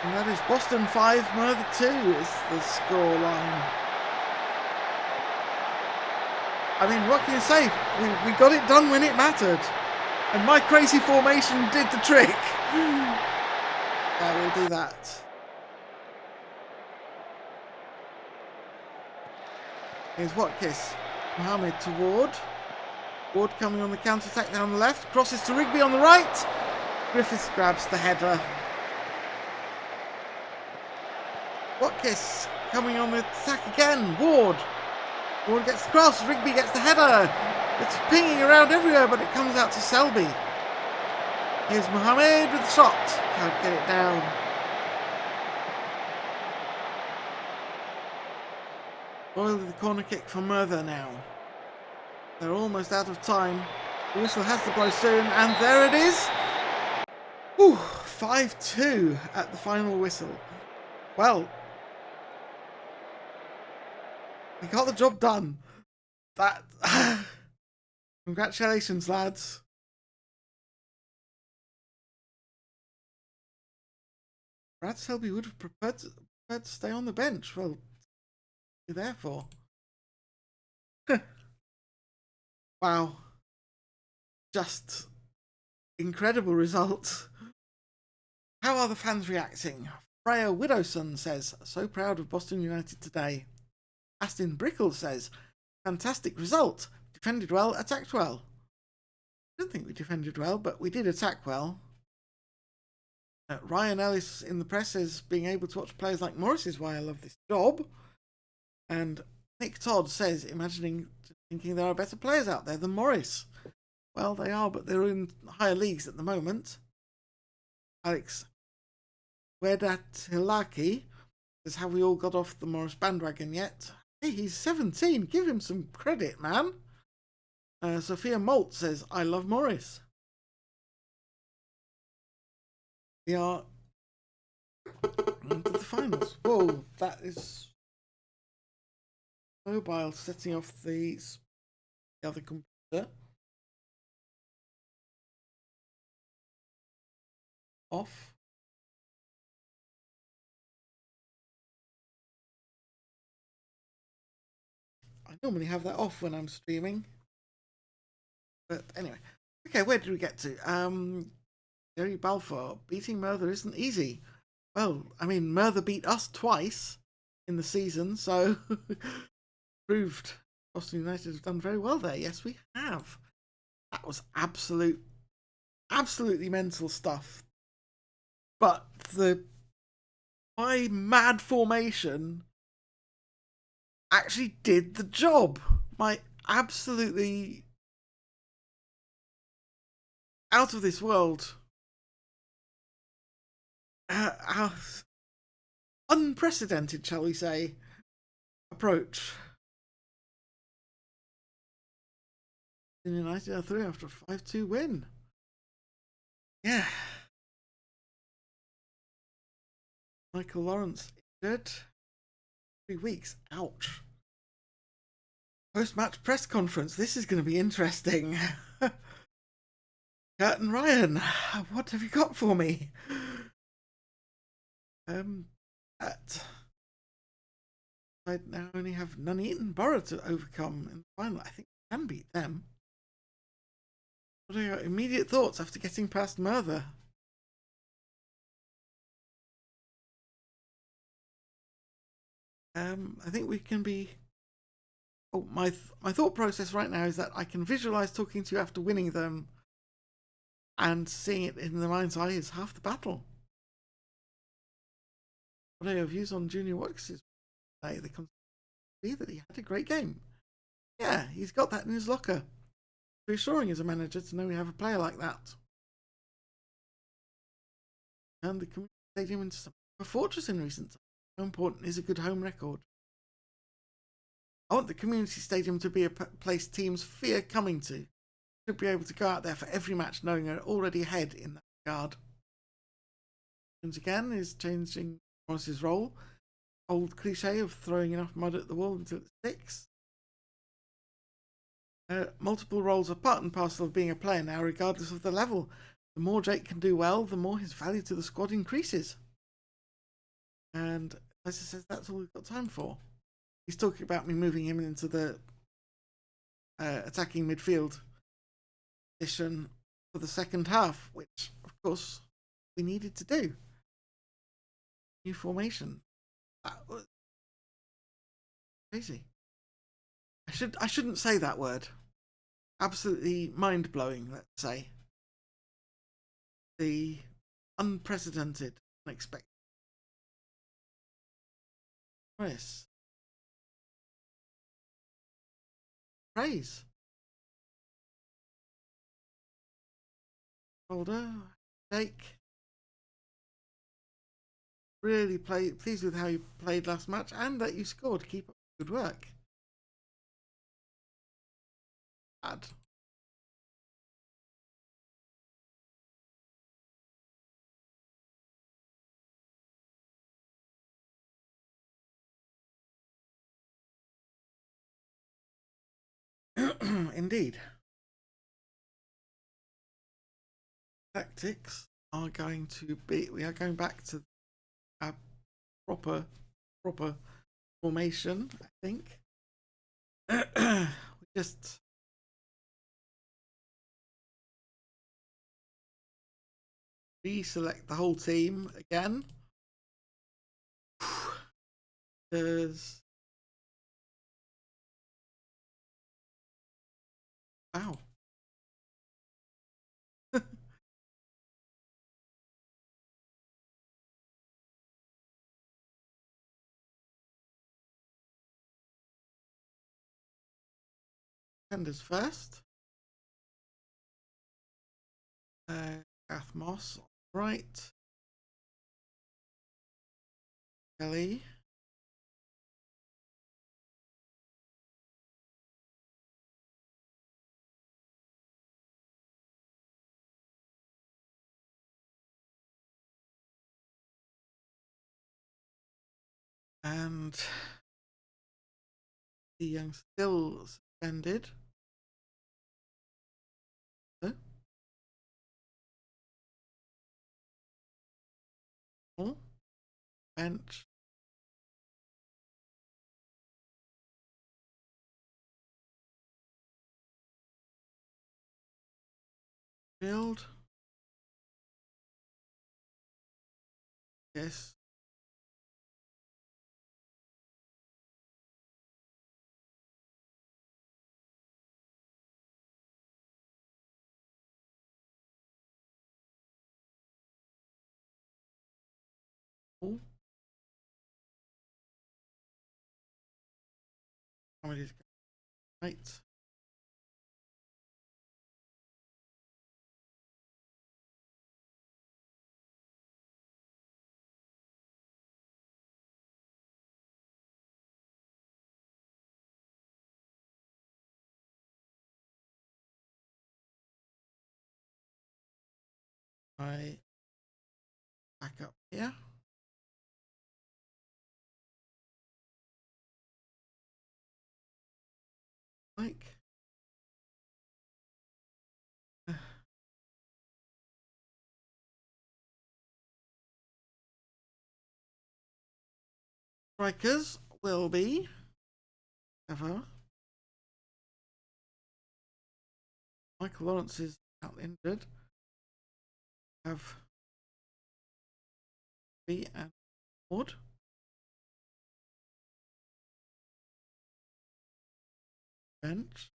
And that is Boston 5, Merthyr 2 is the score line. I mean, what can you say? We got it done when it mattered. And my crazy formation did the trick. Yeah, we'll do that. Here's Watkins. Mohammed to Ward. Ward coming on the counter-attack down the left. Crosses to Rigby on the right. Griffiths grabs the header. Watkins coming on the attack again. Ward gets the cross. Rigby gets the header. It's pinging around everywhere, but it comes out to Selby. Here's Mohammed with the shot. Can't get it down. Boyle with the corner kick for Merthyr now. They're almost out of time. The whistle has to blow soon, and there it is. 5-2 at the final whistle. Well, we got the job done. That congratulations, lads. Brad Selby would have preferred to stay on the bench. Well, you're there for. Wow. Just incredible results. How are the fans reacting? Freya Widowson says, so proud of Boston United today. Aston Brickle says, fantastic result. Defended well, attacked well. I don't think we defended well, but we did attack well. Ryan Ellis in the press says, being able to watch players like Morris is why I love this job. And Nick Todd says, thinking there are better players out there than Morris. Well, they are, but they're in higher leagues at the moment. Alex Wedatilaki says, have we all got off the Morris bandwagon yet? Hey, he's 17. Give him some credit, man. Sophia Molt says, I love Morris. We are into the finals. Whoa, that is mobile setting off the other computer. Off. I normally have that off when I'm streaming. But anyway. Okay, where did we get to? Jerry Balfour, beating Merthyr isn't easy. Well, I mean, Merthyr beat us twice in the season, so proved Boston United have done very well there. Yes, we have. That was absolutely mental stuff. But my mad formation actually did the job. My absolutely out of this world, unprecedented, shall we say, approach. United are 3 after a 5-2 win. Yeah. Michael Lawrence injured. 3 weeks. Ouch. Post-match press conference. This is going to be interesting. Kurt and Ryan, what have you got for me? I now only have Nuneaton Borough to overcome in the final. I think we can beat them. What are your immediate thoughts after getting past Merthyr? I think we can be. Oh, my thought process right now is that I can visualize talking to you after winning them, and seeing it in the mind's eye is half the battle. What are your views on Junior Watkins? They can see that he had a great game. Yeah, he's got that in his locker. Reassuring as a manager to know we have a player like that. And the community stadium into a fortress in recent times. How important is a good home record? I want the community stadium to be a place teams fear coming to. Should be able to go out there for every match knowing they're already ahead in that regard. Once again is changing Morris's role. Old cliche of throwing enough mud at the wall until it sticks. Multiple roles are part and parcel of being a player now, regardless of the level. The more Jake can do well, the more his value to the squad increases. And as I says, that's all we've got time for. He's talking about me moving him into the attacking midfield position for the second half, which, of course, we needed to do. New formation. That was crazy. I shouldn't say that word. Absolutely mind-blowing, let's say. The unprecedented, unexpected. Chris. Praise. Holder. Jake. Really pleased with how you played last match and that you scored. Keep up good work. Bad. Indeed. Tactics are going to be, we are going back to a proper formation, I think. We just reselect the whole team again. There's wow. Tenders first. Gath Moss, right. Kelly. And the young still suspended. Oh, bench. Field. Yes. Oh. Somebody's right. I back up here. Like. Strikers will be ever. Michael Lawrence is out injured. Have B and Wood. Bench.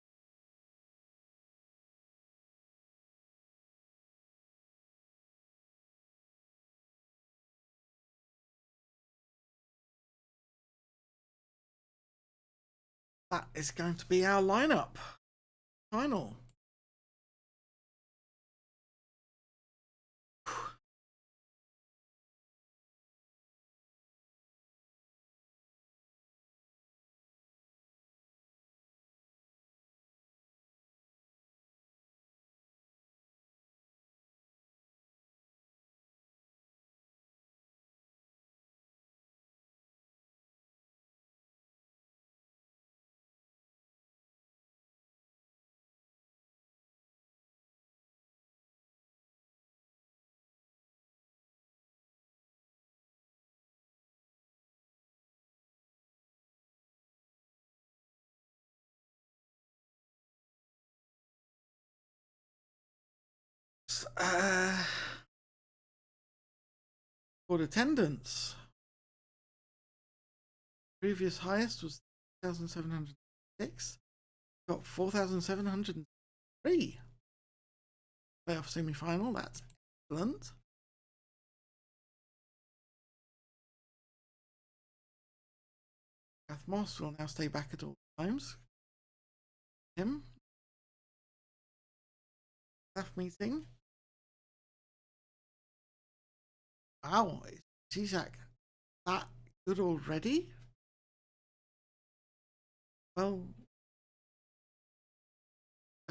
That is going to be our lineup. Final. For attendance. Previous highest was 4,706. Got 4,703. Playoff semi-final. That's excellent. Gareth Moss will now stay back at all times. Him. Staff meeting. Wow, is Zizek that good already? Well,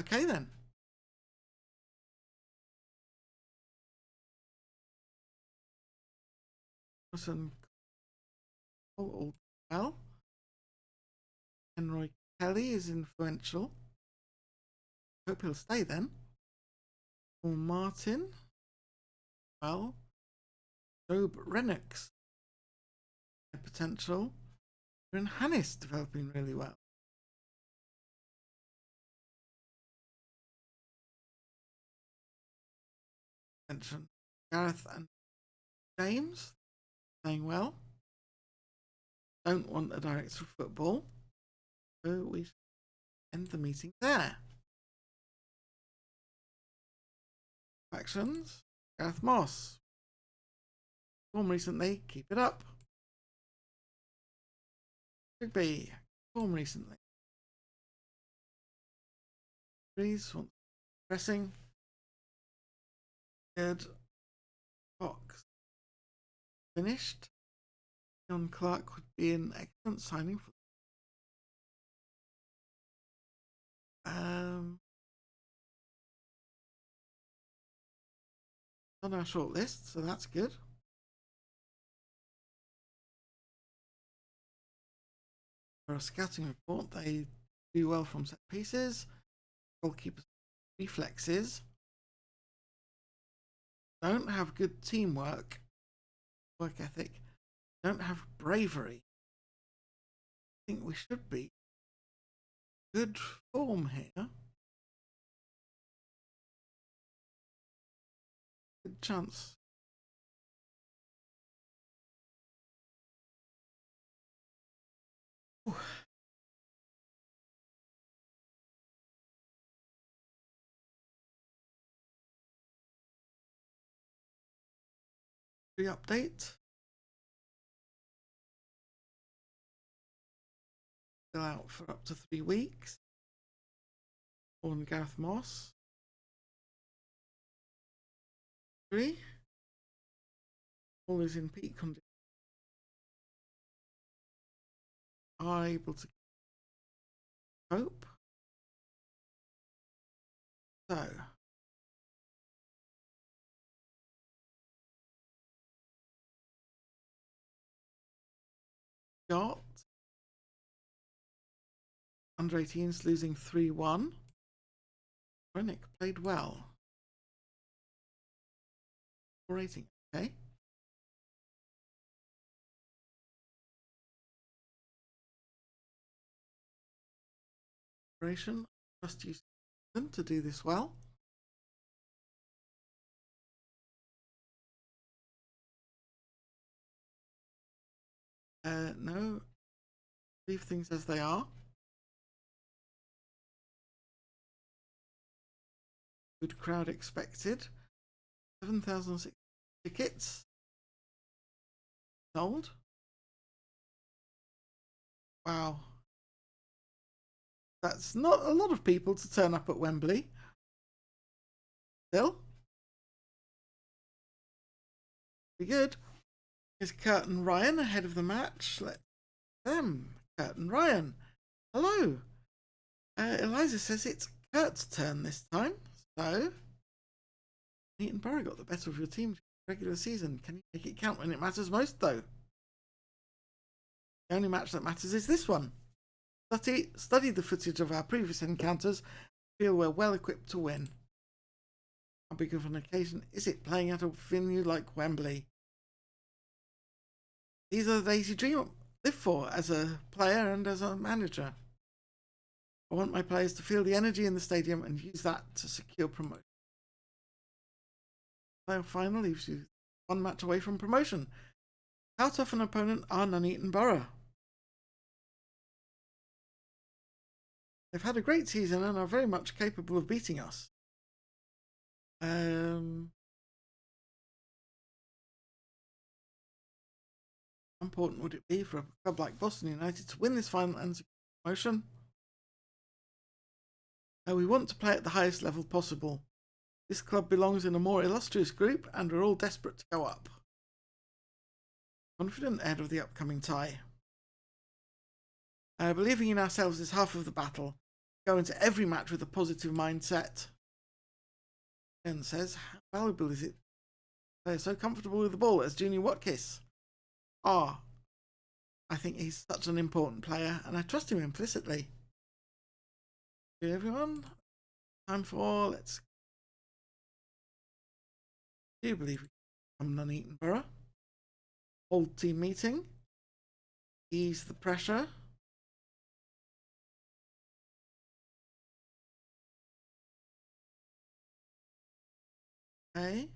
okay then. All well. Henry Kelly is influential. Hope he'll stay then. Paul Martin. Well. Job Rennox. Potential. And Hannes developing really well. Mention Gareth and James playing well. Don't want a director of football. So we end the meeting there. Actions. Gareth Moss. Form recently. Keep it up. Rigby. Form recently. Breeze. Pressing. Good. Fox. Finished. John Clark would be an excellent signing for on our shortlist, so that's good. For a scouting report, they do well from set pieces, goalkeepers reflexes, don't have good teamwork, work ethic, don't have bravery. I think we should be good form here. Good chance. Ooh. Update. Still out for up to 3 weeks. On Gareth Moss. 3. All is in peak condition. Are able to cope. So. Got under 18s losing 3-1. Rennick played well. Rating, okay. Operation. Trust you to do this well. No. Leave things as they are. Good crowd expected. 7,006 tickets sold. Wow. That's not a lot of people to turn up at Wembley. Still. Be good. Here's Kurt and Ryan ahead of the match. Let them. Kurt and Ryan. Hello. Eliza says it's Kurt's turn this time. So, Neaton Borough got the better of your team regular season. Can you make it count when it matters most, though? The only match that matters is this one. Study the footage of our previous encounters. Feel we're well equipped to win. How big of an occasion is it playing at a venue like Wembley? These are the days you dream live for as a player and as a manager. I want my players to feel the energy in the stadium and use that to secure promotion. The final leaves you 1 match away from promotion. How tough an opponent are Nuneaton Borough? They've had a great season and are very much capable of beating us. I'm How important would it be for a club like Boston United to win this final and secure promotion? We want to play at the highest level possible. This club belongs in a more illustrious group and we're all desperate to go up. Confident ahead of the upcoming tie. Believing in ourselves is half of the battle. Go into every match with a positive mindset. Ben says, how valuable is it? They're so comfortable with the ball as Junior Watkiss. I think he's such an important player and I trust him implicitly. Okay, everyone, time for let's. Do you believe we can come Nuneaton Borough? Hold team meeting. Ease the pressure. Okay.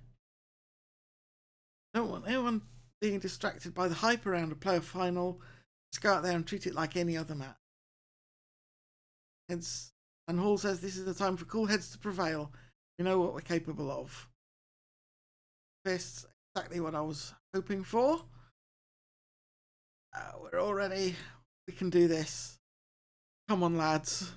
Don't want anyone being distracted by the hype around a playoff final. Just go out there and treat it like any other match. And Hall says this is the time for cool heads to prevail. We know what we're capable of. Fists, exactly what I was hoping for. We're all ready. We can do this. Come on, lads.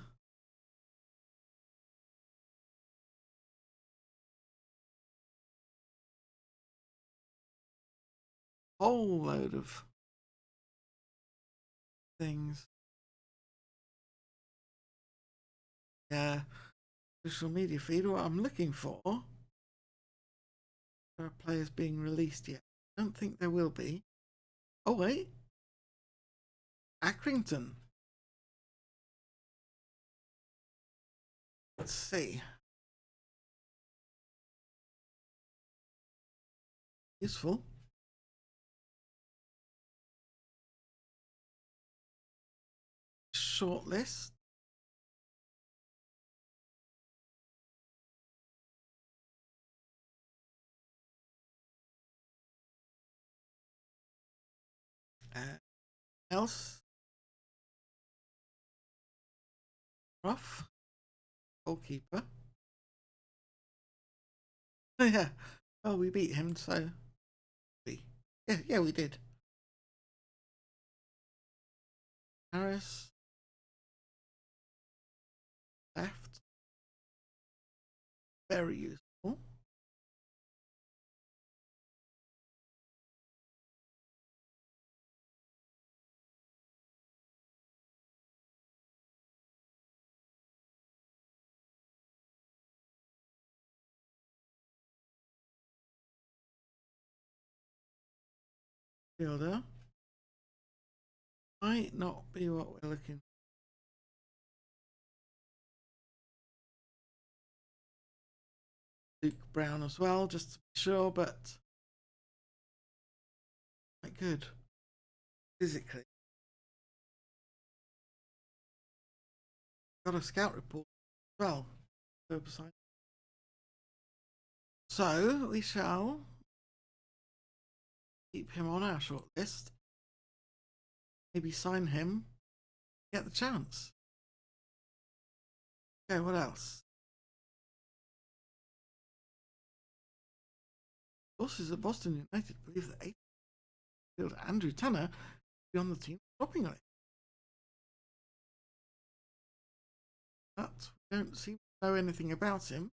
Whole load of things. Yeah. Social media feed. What I'm looking for. There are players being released yet. I don't think there will be. Oh, wait. Accrington. Let's see. Useful. Shortlist. Else. Rough. Goalkeeper. Yeah. Oh, we beat him, so. Yeah, we did. Harris. Left. Very useful. Fielder. Might not be what we're looking for. Luke Brown as well, just to be sure, but quite good physically. Got a scout report as well. So we shall keep him on our shortlist. Maybe sign him. Get the chance. Okay, what else? Sources at Boston United believe that 8th Andrew Tanner will be on the team shopping list. But we don't seem to know anything about him.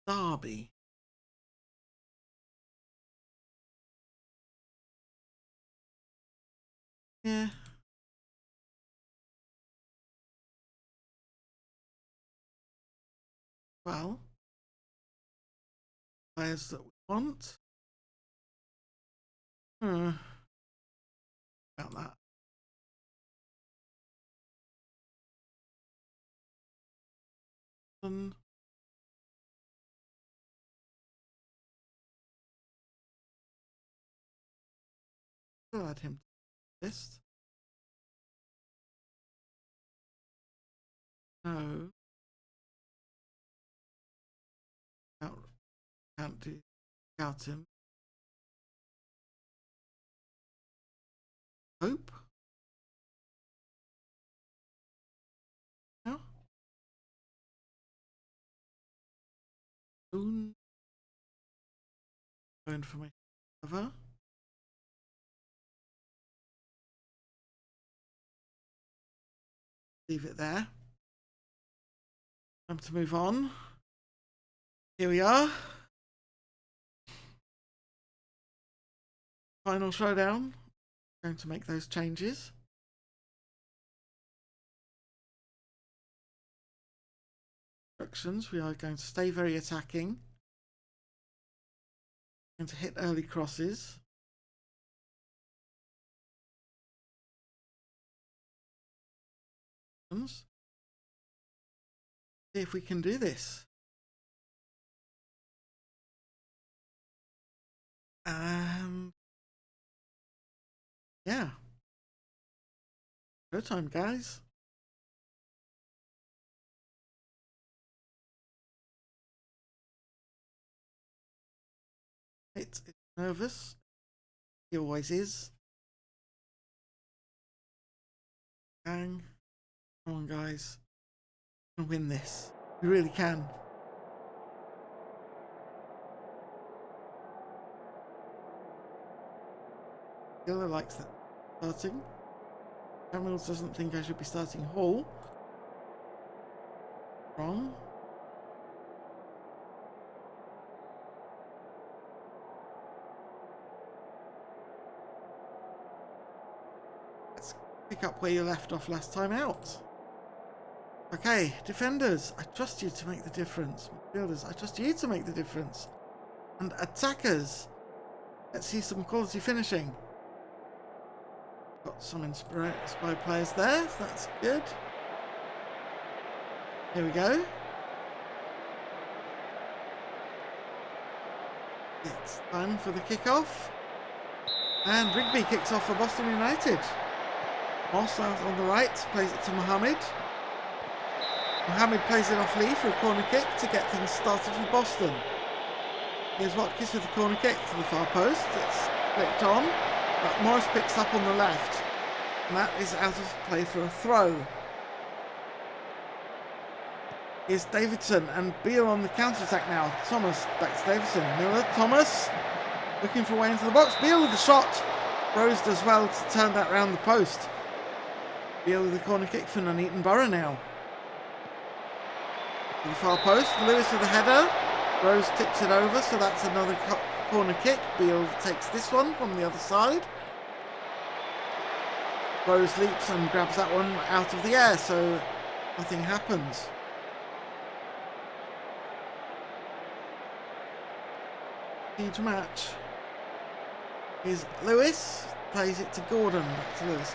Derby. Yeah. Well, players that we want. About that. We'll add him to the list. No. Can't do without him. Hope. No. Soon. No information. Cover. Leave it there. Time to move on. Here we are. Final showdown. Going to make those changes. Instructions. We are going to stay very attacking. Going to hit early crosses. See if we can do this. Yeah. Go time, guys. It's nervous. He always is. Bang. Come on, guys. We can win this. We really can. Giller likes that starting. Samuels doesn't think I should be starting Hall. Wrong. Let's pick up where you left off last time out. Okay, defenders, I trust you to make the difference. Midfielders, I trust you to make the difference. And attackers, let's see some quality finishing. Got some inspired players there, so that's good. Here we go. It's time for the kickoff. And Rigby kicks off for Boston United. Moss out on the right, plays it to Mohammed. Mohammed plays it off Lee for a corner kick to get things started for Boston. Here's Watkins with the corner kick to the far post. It's flicked on, but Morris picks up on the left. And that is out of play for a throw. Here's Davidson and Beale on the counter-attack now. Thomas back to Davidson. Miller, Thomas looking for a way into the box. Beale with the shot. Rose does well to turn that round the post. Beale with the corner kick for Nuneaton Borough now. To the far post. Lewis with the header. Rose tips it over, so that's another corner kick. Beale takes this one from the other side. Rose leaps and grabs that one out of the air, so nothing happens. Huge match. Here's Lewis, plays it to Gordon, back to Lewis.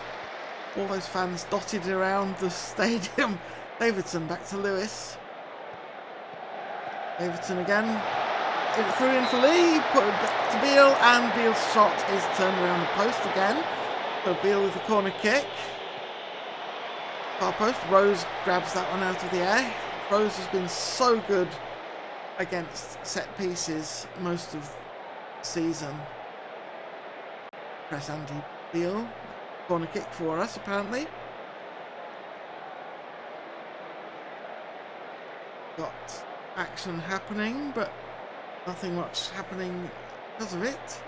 All those fans dotted around the stadium. Davidson back to Lewis. Davidson again. It threw in for Lee, put it back to Beale, and Beale's shot is turned around the post again. So Beale with the corner kick. Far post. Rose grabs that one out of the air. Rose has been so good against set pieces most of the season. Press Andy Beale. Corner kick for us, apparently. Got action happening, but nothing much happening because of it.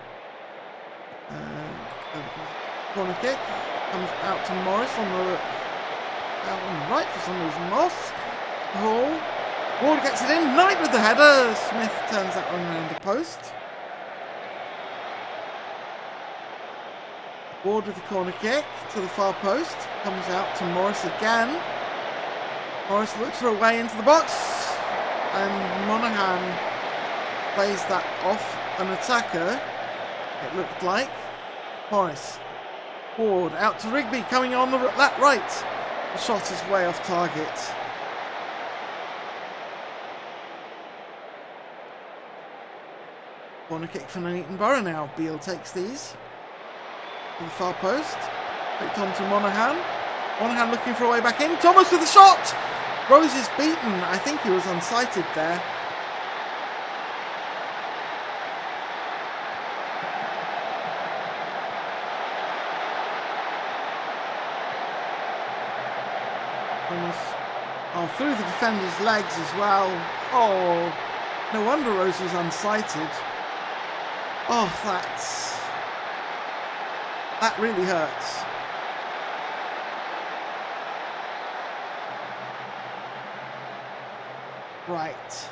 Corner kick comes out to Morris on the right for some reason. Moss, Hall, Ward gets it in. Knight with the header. Smith turns that one around the post. Ward with the corner kick to the far post. Comes out to Morris again. Morris looks for a way into the box. And Monaghan plays that off an attacker, it looked like. Morris. Ward out to Rigby, coming on that right. The shot is way off target. Corner kick for Nuneaton Borough now. Beale takes these. To the far post. Picked on to Monaghan. Monaghan looking for a way back in. Thomas with the shot! Rose is beaten. I think he was unsighted there. Oh, through the defender's legs as well. Oh, no wonder Rose was unsighted. Oh, that really hurts. Right.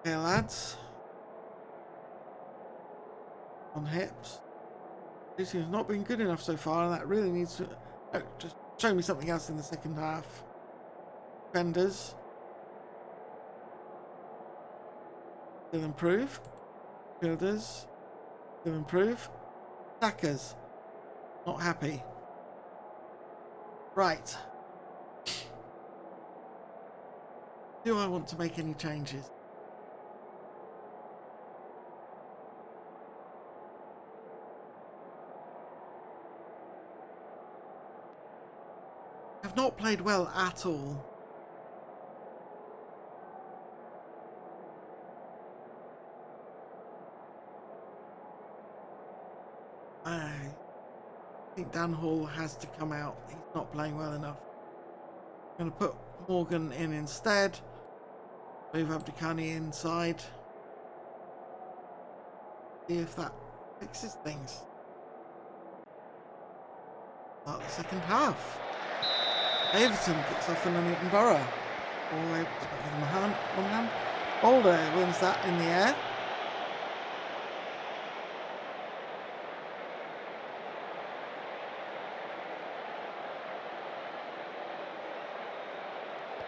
Okay, lads. On hips. This has not been good enough so far, and that really needs to... Oh, just show me something else in the second half. Defenders. Still improve. Fielders. Still improve. Attackers. Not happy. Right. Do I want to make any changes? Have not played well at all. I think Dan Hall has to come out. He's not playing well enough. I'm going to put Morgan in instead. Move Abdikani inside. See if that fixes things. Start the second half. Davidson kicks off in Nuneaton Borough. All the way to one hand. Boulder wins that in the air.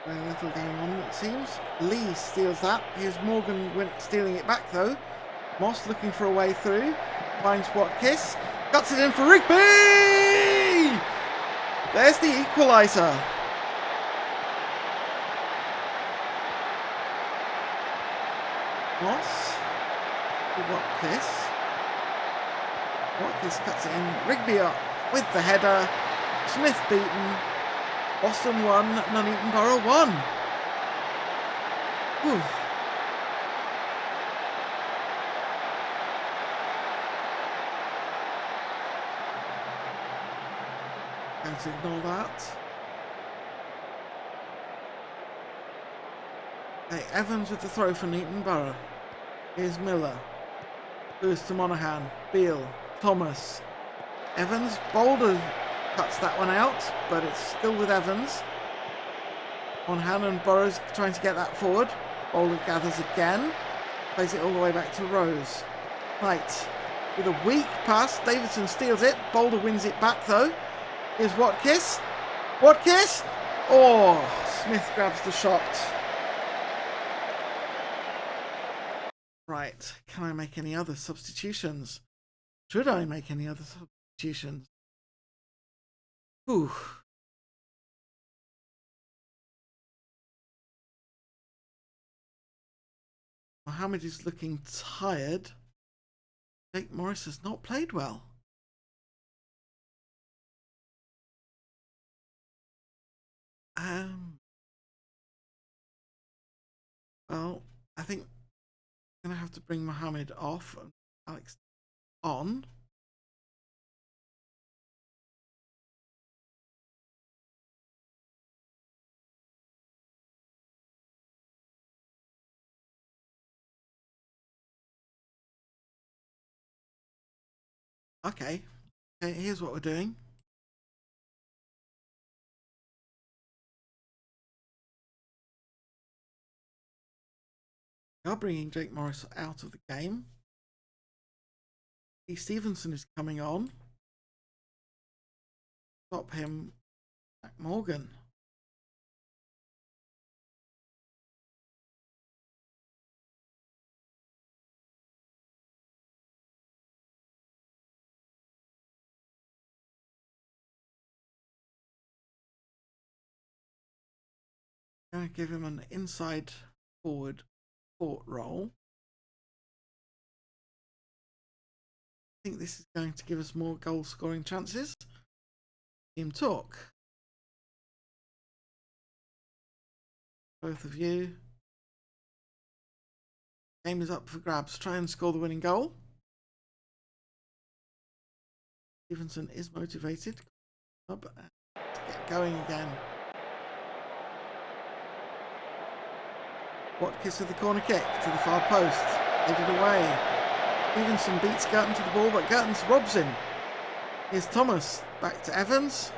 Very little going on, it seems. Lee steals that. Here's Morgan stealing it back though. Moss looking for a way through. Finds Watkiss. Cuts it in for Rigby! There's the equaliser. Moss. Watkiss. Watkiss cuts it in. Rigby up with the header. Smith beaten. Boston 1, Nuneaton Borough 1. Whew. Can't ignore that. Hey, Evans with the throw for Nuneaton Borough. Here's Miller. Lewis to Monaghan. Beale. Thomas. Evans. Boulder cuts that one out, but it's still with Evans. Monaghan and Burrows trying to get that forward. Boulder gathers again. Plays it all the way back to Rose. Right. With a weak pass, Davidson steals it. Boulder wins it back though. Here's Watkiss. Watkiss! Oh, Smith grabs the shot. Right. Can I make any other substitutions? Should I make any other substitutions? Ooh. Mohammed is looking tired. Jake Morris has not played well. Well, I think I'm going to have to bring Mohammed off and Alex on. Okay, here's what we're doing. We are bringing Jake Morris out of the game. Lee Stevenson is coming on. Stop him. Jack Morgan. I'm going to give him an inside forward court role. I think this is going to give us more goal scoring chances. Team talk. Both of you. Game is up for grabs. Try and score the winning goal. Stevenson is motivated. Up and get going again. Watkiss with the corner kick to the far post. Headed away. Stevenson beats Girton to the ball, but Girton robs him. Here's Thomas. Back to Evans.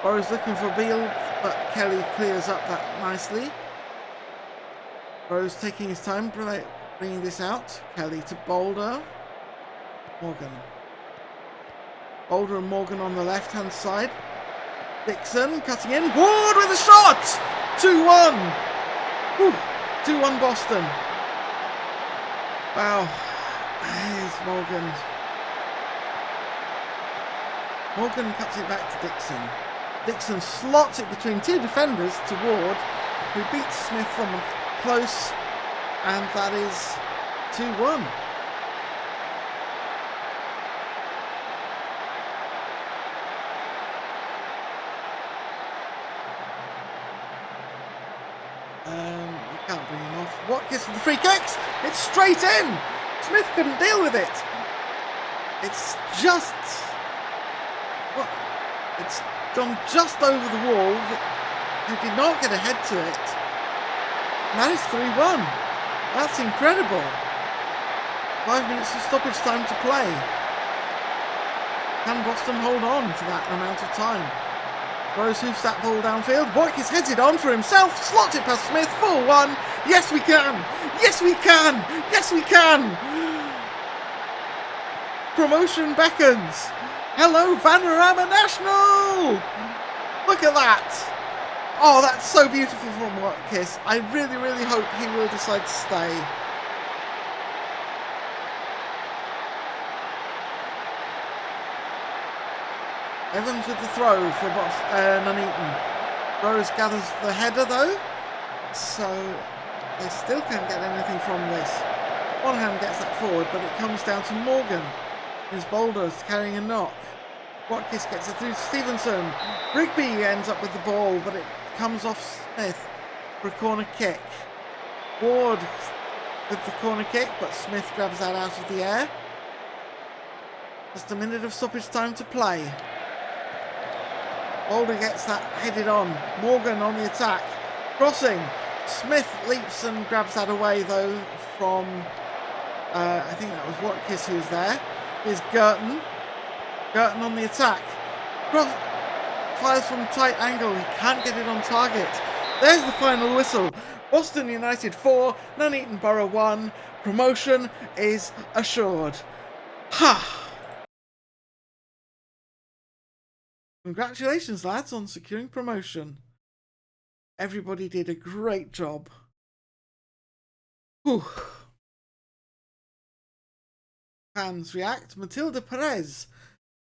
Burrow's looking for Beale, but Kelly clears up that nicely. Burrow's taking his time bringing this out. Kelly to Boulder. Morgan. Boulder and Morgan on the left-hand side. Dixon cutting in. Ward with a shot! 2-1. 2-1 Boston. Wow. Here's Morgan. Morgan cuts it back to Dixon. Dixon slots it between two defenders to Ward, who beats Smith from close, and that is 2-1. You can't bring him off. Watkins for the free kicks. It's straight in. Smith couldn't deal with it. It's just... What? It's gone just over the wall. He did not get ahead to it. And that is 3-1. That's incredible. 5 minutes of stoppage time to play. Can Boston hold on for that amount of time? Rose hoofs that ball downfield. Watkins heads it on for himself. Slots it past Smith. 4-1. Yes, we can. Yes, we can. Yes, we can. Promotion beckons. Hello, Panorama National. Look at that. Oh, that's so beautiful from Watkins. I really, really hope he will decide to stay. Evans with the throw for Nuneaton. Rose gathers the header though, so they still can't get anything from this. One hand gets that forward, but it comes down to Morgan. His Boulder's carrying a knock. Watkins gets it through to Stevenson. Rigby ends up with the ball, but it comes off Smith for a corner kick. Ward with the corner kick, but Smith grabs that out of the air. Just a minute of stoppage time to play. Boulder gets that headed on. Morgan on the attack. Crossing. Smith leaps and grabs that away though from, I think that was Watkins who's there. Here's Girton. Girton on the attack. Fires from tight angle. He can't get it on target. There's the final whistle. Boston United 4, Nuneaton Borough 1. Promotion is assured. Ha! Congratulations, lads, on securing promotion. Everybody did a great job. Whew. Fans react. Matilda Perez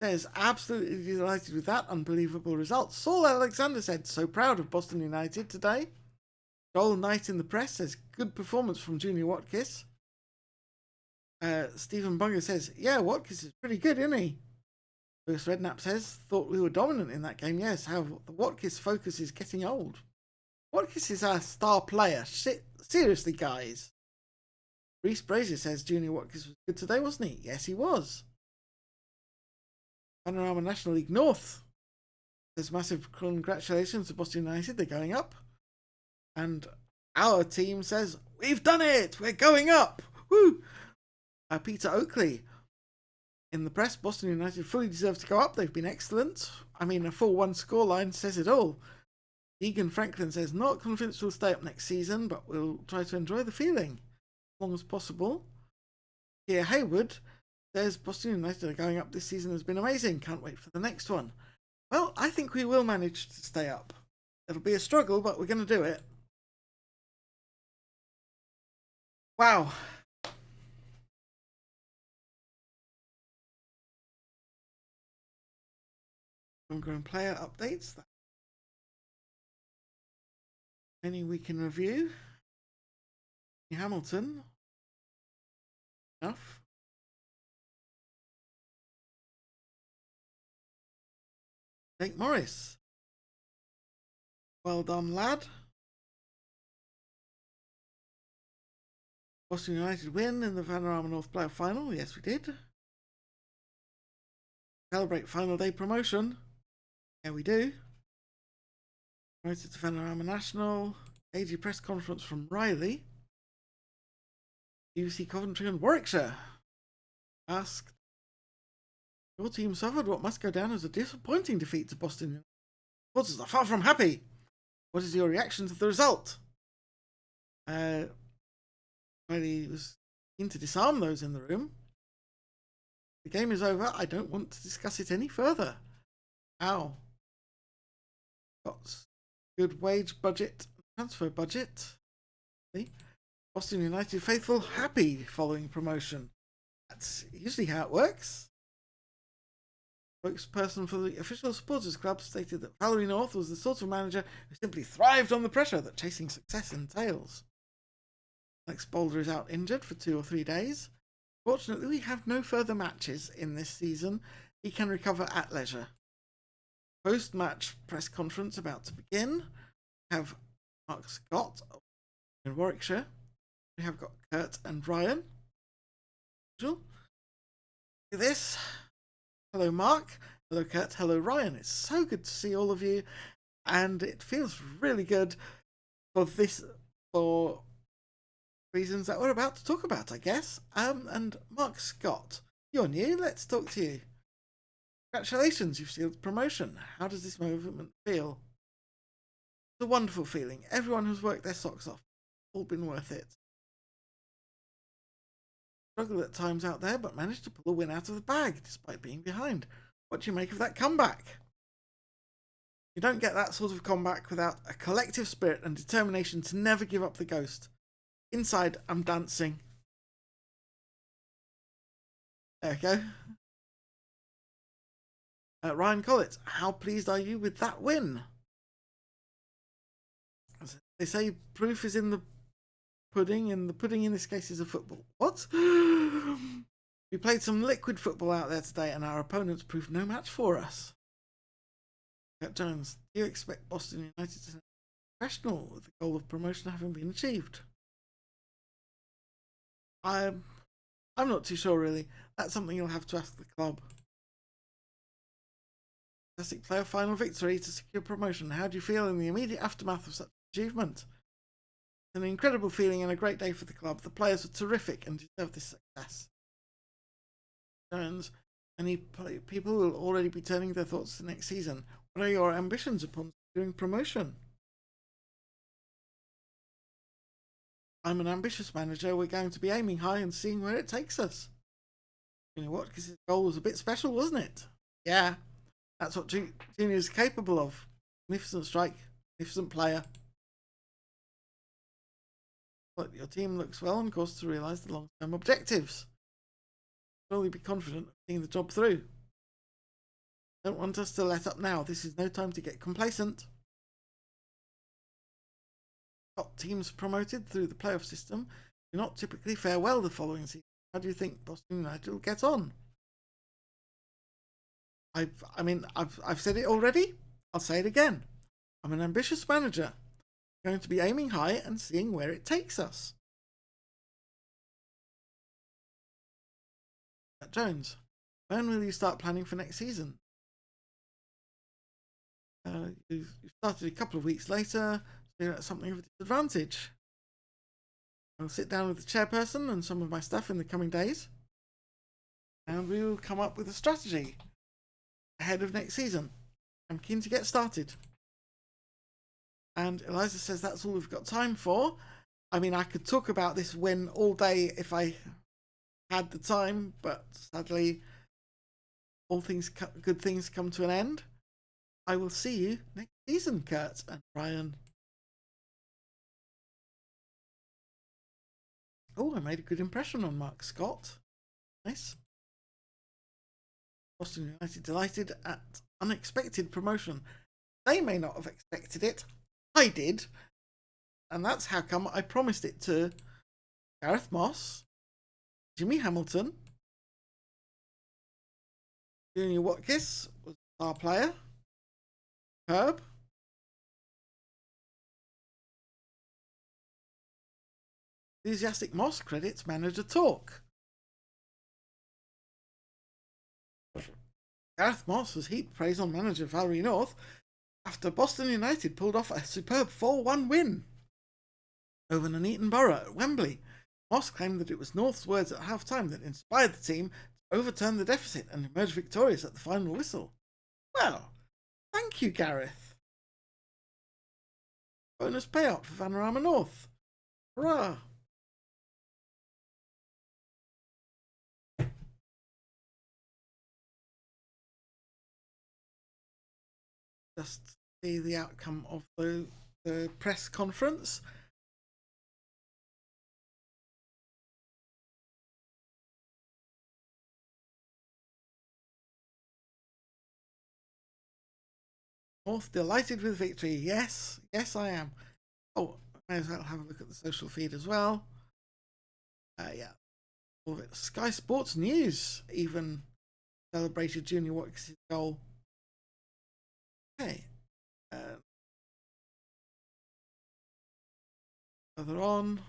says, absolutely delighted with that unbelievable result. Saul Alexander said, so proud of Boston United today. Joel Knight in the press says, good performance from Junior Watkins. Stephen Bunger says, yeah, Watkins is pretty good, isn't he? Lewis Redknapp says, thought we were dominant in that game. Yes, how the Watkins focus is getting old. Watkins is our star player. Seriously, guys. Reese Brazier says Junior Watkins was good today, wasn't he? Yes, he was. Panorama National League North says massive congratulations to Boston United. They're going up. And our team says, we've done it. We're going up. Woo! Peter Oakley in the press, Boston United fully deserve to go up. They've been excellent. I mean, a 4-1 scoreline says it all. Egan Franklin says, not convinced we'll stay up next season, but we'll try to enjoy the feeling as long as possible. Here, Hayward says, Boston United are going up this season has been amazing. Can't wait for the next one. Well, I think we will manage to stay up. It'll be a struggle, but we're going to do it. Wow. Homegrown player updates. Any we can review. Hamilton. Enough. Jake Morris. Well done, lad. Boston United win in the Panorama North Playoff Final. Yes, we did. Celebrate final day promotion. Yeah, we do. Promoted to Panorama National. AG press conference from Riley. UC Coventry and Warwickshire. Asked Your team suffered what must go down as a disappointing defeat to Boston. Supporters are far from happy. What is your reaction to the result? Well, he was keen to disarm those in the room. The game is over. I don't want to discuss it any further. Ow. Got good wage budget, transfer budget. See? Boston United faithful happy following promotion. That's usually how it works. Spokesperson for the official supporters club stated that Valery North was the sort of manager who simply thrived on the pressure that chasing success entails. Alex Boulder is out injured for 2 or 3 days. Fortunately, we have no further matches in this season. He can recover at leisure. Post-match press conference about to begin. We have Mark Scott in Warwickshire. We have got Kurt and Ryan. Look at this. Hello, Mark. Hello, Kurt. Hello, Ryan. It's so good to see all of you, and it feels really good for reasons that we're about to talk about, I guess. And Mark Scott, you're new. Let's talk to you. Congratulations, you've sealed promotion. How does this movement feel? It's a wonderful feeling. Everyone who's worked their socks off. All been worth it. Struggled at times out there, but managed to pull a win out of the bag despite being behind. What do you make of that comeback? You don't get that sort of comeback without a collective spirit and determination to never give up the ghost. Inside, I'm dancing. There we go. Ryan Collett, how pleased are you with that win? They say proof is in the pudding, and the pudding in this case is a football. What? We played some liquid football out there today, and our opponents proved no match for us. Kurt Jones, do you expect Boston United to be professional with the goal of promotion having been achieved? I'm not too sure, really. That's something you'll have to ask the club. Fantastic player final victory to secure promotion. How do you feel in the immediate aftermath of such achievement? An incredible feeling and a great day for the club. The players were terrific and deserve this success. Jones, many people will already be turning their thoughts to next season. What are your ambitions upon securing promotion? I'm an ambitious manager. We're going to be aiming high and seeing where it takes us. You know what? Because his goal was a bit special, wasn't it? Yeah, that's what Junior is capable of. Magnificent strike, magnificent player. But your team looks well on course to realise the long-term objectives. Surely be confident of seeing the job through. Don't want us to let up now. This is no time to get complacent. Top teams promoted through the playoff system do not typically fare well the following season. How do you think Boston United will get on? I've said it already. I'll say it again. I'm an ambitious manager. I'm going to be aiming high and seeing where it takes us. Jones, when will you start planning for next season? You started a couple of weeks later, so that's something of a disadvantage. I'll sit down with the chairperson and some of my staff in the coming days, and we will come up with a strategy ahead of next season. I'm keen to get started. And Eliza says that's all we've got time for. I mean, I could talk about this win all day if I had the time, but sadly, all things good things come to an end. I will see you next season, Kurt and Ryan. Oh, I made a good impression on Mark Scott. Nice. Boston United delighted at unexpected promotion. They may not have expected it. I did. And that's how come I promised it to Gareth Moss, Jimmy Hamilton, Junior Watkis was our player, Herb, Enthusiastic Moss credits manager talk. Gareth Moss was heaped praise on manager Valery North after Boston United pulled off a superb 4-1 win over Nuneaton Borough at Wembley. Moss claimed that it was North's words at half-time that inspired the team to overturned the deficit and emerged victorious at the final whistle. Well, thank you, Gareth. Bonus payout for Vanarama North. Hurrah! Just see the outcome of the press conference. North delighted with victory. Yes, I am. Oh, I may as well have a look at the social feed as well. Yeah, all of it. Sky Sports News even celebrated Junior Watkins' goal. Okay. Further on.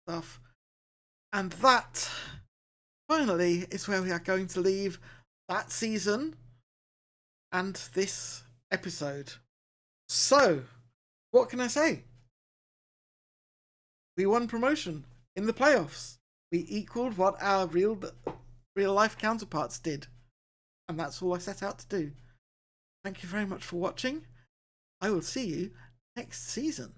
Stuff. And that, finally, is where we are going to leave that season and this episode. So, what can I say? We won promotion in the playoffs. We equaled what our real life counterparts did. And that's all I set out to do. Thank you very much for watching. I will see you next season.